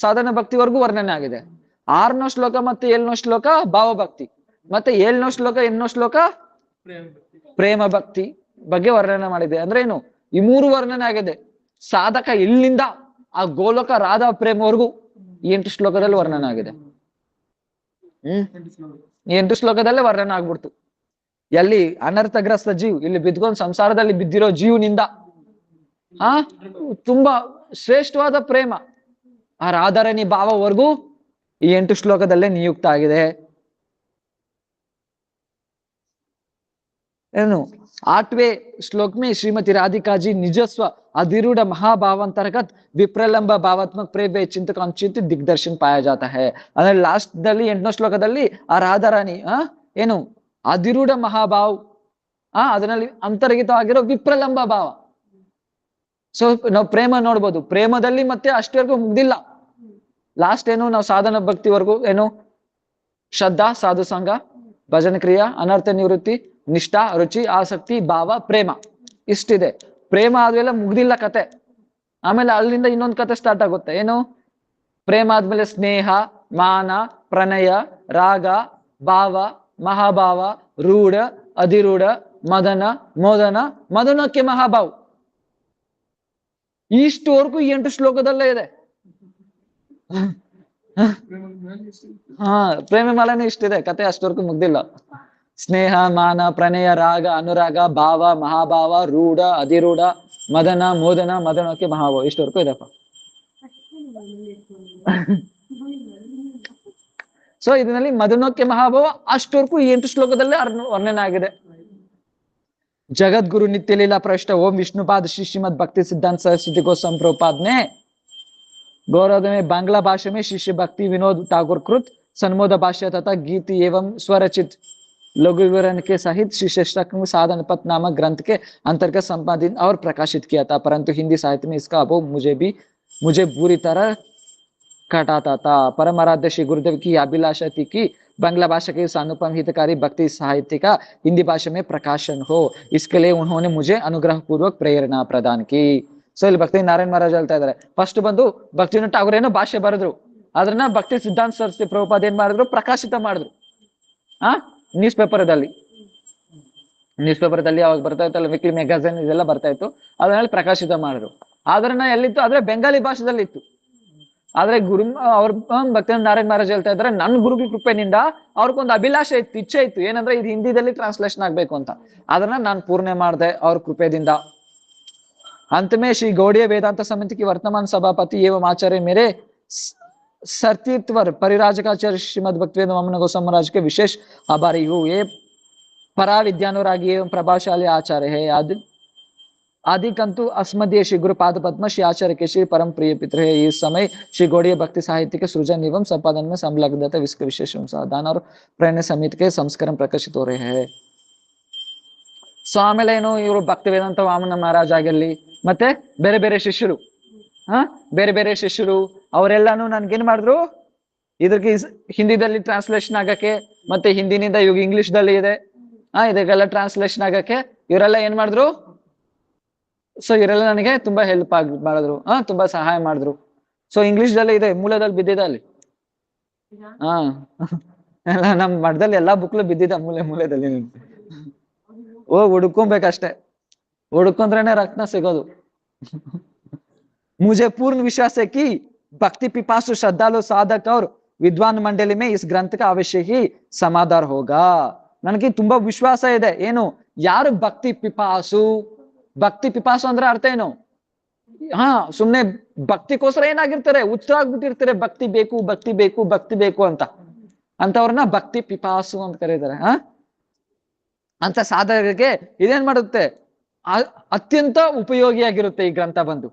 Speaker 1: ಸಾಧನ ಭಕ್ತಿವರೆಗೂ ವರ್ಣನೆ ಆಗಿದೆ. 6ನೇ ಶ್ಲೋಕ ಮತ್ತೆ 7ನೇ ಶ್ಲೋಕ ಭಾವ ಭಕ್ತಿ, ಮತ್ತೆ 7ನೇ ಶ್ಲೋಕ 8ನೇ ಶ್ಲೋಕ ಪ್ರೇಮ ಭಕ್ತಿ ಬಗ್ಗೆ ವರ್ಣನೆ ಮಾಡಿದೆ. ಅಂದ್ರೆ ಏನು, ಈ ಮೂರು ವರ್ಣನೆ ಆಗಿದೆ. ಸಾಧಕ ಇಲ್ಲಿಂದ ಆ ಗೋಲಕ ರಾಧಾ ಪ್ರೇಮವರೆಗೂ 8 ಶ್ಲೋಕದಲ್ಲಿ ವರ್ಣನೆ ಆಗಿದೆ. 8 ಶ್ಲೋಕದಲ್ಲೇ ವರ್ಣನೆ ಆಗ್ಬಿಡ್ತು. ಎಲ್ಲಿ ಅನರ್ಥಗ್ರಸ್ತ ಜೀವ್, ಇಲ್ಲಿ ಬಿದ್ಕೊಂಡು ಸಂಸಾರದಲ್ಲಿ ಬಿದ್ದಿರೋ ಜೀವನಿಂದ ತುಂಬಾ ಶ್ರೇಷ್ಠವಾದ ಪ್ರೇಮ ಆ ರಾಧಾರಾಣಿ ಭಾವವರೆಗೂ ಈ 8 ಶ್ಲೋಕದಲ್ಲೇ ನಿಯುಕ್ತ ಆಗಿದೆ. ಏನು 8वें श्लोक में श्रीमती राधिका जी निजस्व अधिरूढ़ महाभावांतर्गत विप्रलंब भावात्मक प्रेम चिंतक अंचित दिग्दर्शन पाया जाता है. ಅಂದ್ರೆ ಲಾಸ್ಟ್ ದಲ್ಲಿ 8ನೇ ಶ್ಲೋಕದಲ್ಲಿ ಆ ರಾಧಾರಾಣಿ ಏನು ಅಧಿರೂಢ ಮಹಾಭಾವ್, ಅದರಲ್ಲಿ ಅಂತರ್ಗತವಾಗಿರೋ ವಿಪ್ರಲಂಬ ಭಾವ. ಸೊ ನಾವು ಪ್ರೇಮ ನೋಡ್ಬೋದು. ಪ್ರೇಮದಲ್ಲಿ ಮತ್ತೆ ಅಷ್ಟವರೆಗೂ ಮುಗ್ದಿಲ್ಲ. ಲಾಸ್ಟ್ ಏನು, ನಾವು ಸಾಧನ ಭಕ್ತಿವರೆಗೂ ಏನು ಶ್ರದ್ಧಾ, ಸಾಧು ಸಂಘ, ಭಜನ ಕ್ರಿಯಾ, ಅನರ್ಥ ನಿವೃತ್ತಿ, ನಿಷ್ಠಾ, ರುಚಿ, ಆಸಕ್ತಿ, ಭಾವ, ಪ್ರೇಮ ಇಷ್ಟಿದೆ. ಪ್ರೇಮ ಆದ್ಮೇಲೆ ಮುಗ್ದಿಲ್ಲ ಕತೆ. ಆಮೇಲೆ ಅಲ್ಲಿಂದ ಇನ್ನೊಂದು ಕತೆ ಸ್ಟಾರ್ಟ್ ಆಗುತ್ತೆ. ಏನು, ಪ್ರೇಮ ಆದ್ಮೇಲೆ ಸ್ನೇಹ, ಮಾನ, ಪ್ರಣಯ, ರಾಗ, ಭಾವ, ಮಹಾಭಾವ, ರೂಢ, ಅಧಿರೂಢ, ಮದನ, ಮೋದನ, ಮದನಕ್ಕೆ ಮಹಾಭಾವ್. ಇಷ್ಟುವರೆಗೂ 8 ಶ್ಲೋಕದಲ್ಲೇ ಇದೆ. ಪ್ರೇಮ ಮಾಲನೆ ಇಷ್ಟಿದೆ, ಕತೆ ಅಷ್ಟವರೆಗೂ ಮುಗ್ದಿಲ್ಲ. ಸ್ನೇಹ, ಮಾನ, ಪ್ರಣಯ, ರಾಗ, ಅನುರಾಗ, ಭಾವ, ಮಹಾಭಾವ, ರೂಢ, ಅಧಿರೂಢ, ಮದನ, ಮೋದನ, ಮದನಕ್ಕೆ ಮಹಾಭಾವ ಇಷ್ಟವರೆಗೂ ಇದೆಪ್ಪ. ಸೊ ಇದರಲ್ಲಿ ಮದನಕ್ಕೆ ಮಹಾಭಾವ ಅಷ್ಟವರೆಗೂ 8 ಶ್ಲೋಕದಲ್ಲೇ ವರ್ಣನೆ ಆಗಿದೆ. जगत गुरु नित्य लीला प्रविष्ट ओम विष्णुपाद श्री श्रीमद भक्ति सिद्धांत सरस्वती गोस्वामी प्रभुपाद ने गौरव में बांग्ला भाषा में शिष्य भक्ति विनोद ठाकुर कृत सन्मोद भाष्य तथा गीत एवं स्वरचित लघु विवरण के सहित श्री श्रेष्ठाश्रम साधन पथ नामक ग्रंथ के अंतर्गत संपादित और प्रकाशित किया था, परंतु हिंदी साहित्य में इसका अभाव मुझे बुरी तरह कटाता था। परम आराध्य श्री गुरुदेव की अभिलाषा थी कि बांग्ला भाषा के अनुपम हितकारी भक्ति साहित्य का हिंदी भाषा में प्रकाशन हो। इसके लिए उन्होंने मुझे अनुग्रह पूर्वक प्रेरणा प्रदान की। ಸೊ ಇಲ್ಲಿ ಭಕ್ತಿ ನಾರಾಯಣ ಮಹಾರಾಜ್ ಹೇಳ್ತಾ ಇದಾರೆ, ಫಸ್ಟ್ ಬಂದು ಭಕ್ತಿವಿನೋದ್ ಠಾಗೂರ್ ಏನೋ ಭಾಷೆ ಬರೆದ್ರು, ಅದನ್ನ ಭಕ್ತಿ ಸಿದ್ಧಾಂತ ಸರಸ್ವತಿ ಪ್ರಭುಪಾದ ಏನ್ ಮಾಡಿದ್ರು, ಪ್ರಕಾಶಿತ ಮಾಡಿದ್ರು ನ್ಯೂಸ್ ಪೇಪರ್ದಲ್ಲಿ ಅವಾಗ ಬರ್ತಾ ಇತ್ತಲ್ಲ, ವೀಕ್ಲಿ ಮ್ಯಾಗಝಿನ್ ಇದೆಲ್ಲ ಬರ್ತಾ ಇತ್ತು, ಅದನ್ನೆಲ್ಲ ಪ್ರಕಾಶಿತ ಮಾಡಿದ್ರು. ಆದ್ರನ್ನ ಎಲ್ಲಿತ್ತು, ಆದ್ರೆ ಬೆಂಗಾಲಿ ಭಾಷೆದಲ್ಲಿ ಇತ್ತು. ಆದ್ರೆ ಅವ್ರ ಭಕ್ತಿ ನಾರಾಯಣ ಮಹಾರಾಜ್ ಹೇಳ್ತಾ ಇದ್ದಾರೆ, ನನ್ನ ಗುರುಗಳ ಕೃಪೆನಿಂದ ಅವ್ರಿಗೊಂದು ಅಭಿಲಾಷೆ ಇತ್ತು, ಇಚ್ಛೆ ಇತ್ತು, ಏನಂದ್ರೆ ಇದು ಹಿಂದಿದಲ್ಲಿ ಟ್ರಾನ್ಸ್ಲೇಷನ್ ಆಗ್ಬೇಕು ಅಂತ. ಅದನ್ನ ನಾನು ಪೂರ್ಣೆ ಮಾಡಿದೆ ಅವ್ರ ಕೃಪೆದಿಂದ. अंत में श्री गौड़ीय वेदांत समिति की वर्तमान सभापति एवं आचार्य मेरे सर्तित्वर परिराजकाचार्य श्रीमद भक्तिवेदांत वामन गोस्वामी महाराज के विशेष आभारी हूँ। ये परा विद्यानुरागी एवं प्रभावशाली आचार्य है। आदिकंतु अस्मदीय श्री गुरु पाद पद्म श्री आचार्य के श्री परम प्रिय पित्र है। इस समय श्री गौड़ीय भक्ति साहित्य के सृजन एवं संपादन में संलग्न विश्व विशेष संसाधन और प्रेरणा समिति के संस्करण प्रकाशित हो रहे हैं। ಸೊ ಆಮೇಲೆ ಏನು, ಇವರು ಭಕ್ತಿ ವೇದಾಂತ ವಾಮನ ಮಹಾರಾಜ್ ಆಗಿರ್ಲಿ, ಮತ್ತೆ ಬೇರೆ ಬೇರೆ ಶಿಷ್ಯರು ಬೇರೆ ಬೇರೆ ಶಿಷ್ಯರು ಅವರೆಲ್ಲಾನು ನನ್ಗೇನ್ ಮಾಡಿದ್ರು, ಇದಕ್ಕೆ ಹಿಂದಿದಲ್ಲಿ ಟ್ರಾನ್ಸ್ಲೇಷನ್ ಆಗಕ್ಕೆ, ಮತ್ತೆ ಹಿಂದಿನಿಂದ ಇವಾಗ ಇಂಗ್ಲಿಷ್ ದಲ್ಲಿ ಇದೆ ಇದಕ್ಕೆಲ್ಲ ಟ್ರಾನ್ಸ್ಲೇಷನ್ ಆಗಕ್ಕೆ ಇವರೆಲ್ಲ ಏನ್ ಮಾಡಿದ್ರು, ಸೊ ಇವರೆಲ್ಲ ನನಗೆ ತುಂಬಾ ಹೆಲ್ಪ್ ಮಾಡಿದ್ರು, ತುಂಬಾ ಸಹಾಯ ಮಾಡಿದ್ರು. ಸೊ ಇಂಗ್ಲಿಷ್ ದಲ್ಲಿ ಇದೆ, ಮೂಲದಲ್ಲಿ ಬಿದ್ದಿದೆ ಅಲ್ಲಿ. ಎಲ್ಲ ನಮ್ ಮಠದಲ್ಲಿ ಎಲ್ಲಾ ಬುಕ್ಲು ಬಿದ್ದಿದೆ ಮೂಲೆದಲ್ಲಿ. ಹುಡ್ಕೊಬೇಕಷ್ಟೇ, ಹುಡ್ಕೊಂಡ್ರೇನೆ ರತ್ನ ಸಿಗೋದು. मुझे पूर्ण विश्वास है कि भक्ति पिपासु श्रद्धालु साधक और विद्वान मंडली में इस ग्रंथ का अवश्य ही समाधान होगा। ನನಗೆ ತುಂಬಾ ವಿಶ್ವಾಸ ಇದೆ. ಏನು, ಯಾರು ಭಕ್ತಿ ಪಿಪಾಸು ಅಂದ್ರೆ ಅರ್ಥ ಏನು, ಸುಮ್ನೆ ಭಕ್ತಿಗೋಸ್ಕರ ಏನಾಗಿರ್ತಾರೆ, ಹುಚ್ಚಾಗ್ಬಿಟ್ಟಿರ್ತಾರೆ, ಭಕ್ತಿ ಬೇಕು ಭಕ್ತಿ ಬೇಕು ಭಕ್ತಿ ಬೇಕು ಅಂತವ್ರನ್ನ ಭಕ್ತಿ ಪಿಪಾಸು ಅಂತ ಕರೀತಾರೆ. ಅಂತ ಸಾಧಕರಿಗೆ ಇದೇನ್ ಮಾಡುತ್ತೆ, ಅತ್ಯಂತ ಉಪಯೋಗಿಯಾಗಿರುತ್ತೆ ಈ ಗ್ರಂಥ ಬಂದು.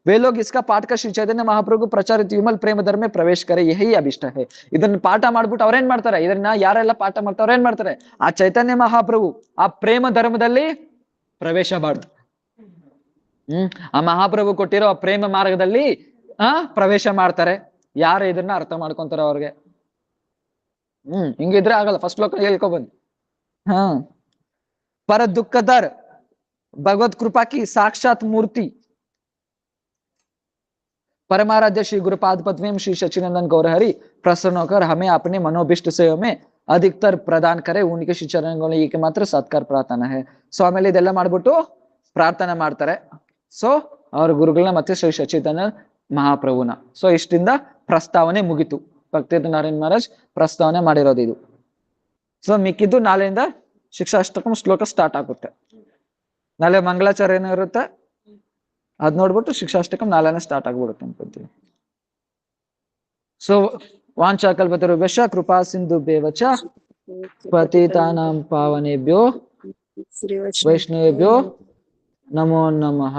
Speaker 1: वे लोग इसका पाठ कर श्री चैतन्य महाप्रभु प्रचारित विमल प्रेम धर्म में प्रवेश करे, यही अभिष्ट है. ಇದನ್ನ ಪಾಠ ಮಾಡ್ಬಿಟ್ಟು ಅವ್ರೇನ್ ಮಾಡ್ತಾರೆ, ಇದನ್ನ ಯಾರೆಲ್ಲ ಪಾಠ ಮಾಡ್ತಾರೆ ಅವ್ರೇನ್ ಮಾಡ್ತಾರೆ, ಆ ಚೈತನ್ಯ ಮಹಾಪ್ರಭು ಆ ಪ್ರೇಮ ಧರ್ಮದಲ್ಲಿ ಪ್ರವೇಶ ಮಾಡ್ತಾರೆ. ಆ ಮಹಾಪ್ರಭು ಕೊಟ್ಟಿರೋ ಆ ಪ್ರೇಮ ಮಾರ್ಗದಲ್ಲಿ ಪ್ರವೇಶ ಮಾಡ್ತಾರೆ. ಯಾರು ಇದನ್ನ ಅರ್ಥ ಮಾಡ್ಕೊಂತಾರೆ ಅವ್ರಿಗೆ. ಹಿಂಗಿದ್ರೆ ಆಗಲ್ಲ, ಫಸ್ಟ್ ಲೋಕ ಹೇಳ್ಕೊಬಂದು. पर दुखदर भगवत कृपा की साक्षात मूर्ति परमाराध्य श्री गुरुपाद पद्म श्री सच्चिदानंद गौरहरि प्रसन्न होकर हमें अपने मनोभिष्ट सेवा में अधिकतर प्रदान करे, उनके श्री चरणों ಏಕೆ ಮಾತ್ರ ಸತ್ಕಾರ ಪ್ರಾರ್ಥನಾ है. ಸೊ ಆಮೇಲೆ ಇದೆಲ್ಲ ಮಾಡ್ಬಿಟ್ಟು ಪ್ರಾರ್ಥನೆ ಮಾಡ್ತಾರೆ. ಸೊ ಅವ್ರ ಗುರುಗಳನ್ನ ಮತ್ತೆ ಶ್ರೀ ಸಚ್ಚಿದಾನಂದ ಮಹಾಪ್ರಭುನ. ಸೊ ಇಷ್ಟಿಂದ ಪ್ರಸ್ತಾವನೆ ಮುಗಿತು. ಭಕ್ತಿ ನಾರಾಯಣ ಮಹಾರಾಜ್ ಪ್ರಸ್ತಾವನೆ ಮಾಡಿರೋದು ಇದು. ಸೊ ಮಿಕ್ಕಿದ್ದು ನಾಳೆಯಿಂದ ಶಿಕ್ಷಾಷ್ಟಕಂ ಶ್ಲೋಕ ಸ್ಟಾರ್ಟ್ ಆಗುತ್ತೆ. ನಾಳೆ ಮಂಗಳಾಚಾರ್ಯ ಏನೋ ಇರುತ್ತೆ, ಅದ್ ನೋಡ್ಬಿಟ್ಟು ಶಿಕ್ಷಾಷ್ಟಕಂ ನಾಳೆನೇ ಸ್ಟಾರ್ಟ್ ಆಗ್ಬಿಡುತ್ತೆ ಅನ್ಕೊಂತೀವಿ. ಸೊ ವಾಂಚಾಕಲ್ಪತರುಭ್ಯಶ್ಚ ಕೃಪಾ ಸಿಂಧುಭ್ಯೇವ ಚ ಪತಿತಾನಾಂ ಪಾವನೇಭ್ಯೋ ವೈಷ್ಣವೇಭ್ಯೋ ನಮೋ ನಮಃ.